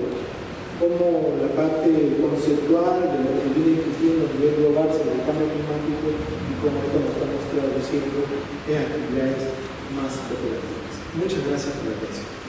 S1: como la parte conceptual de lo que viene discutiendo a nivel global sobre el cambio climático y cómo esto nos estamos traduciendo en actividades más operativas. Muchas gracias por la atención.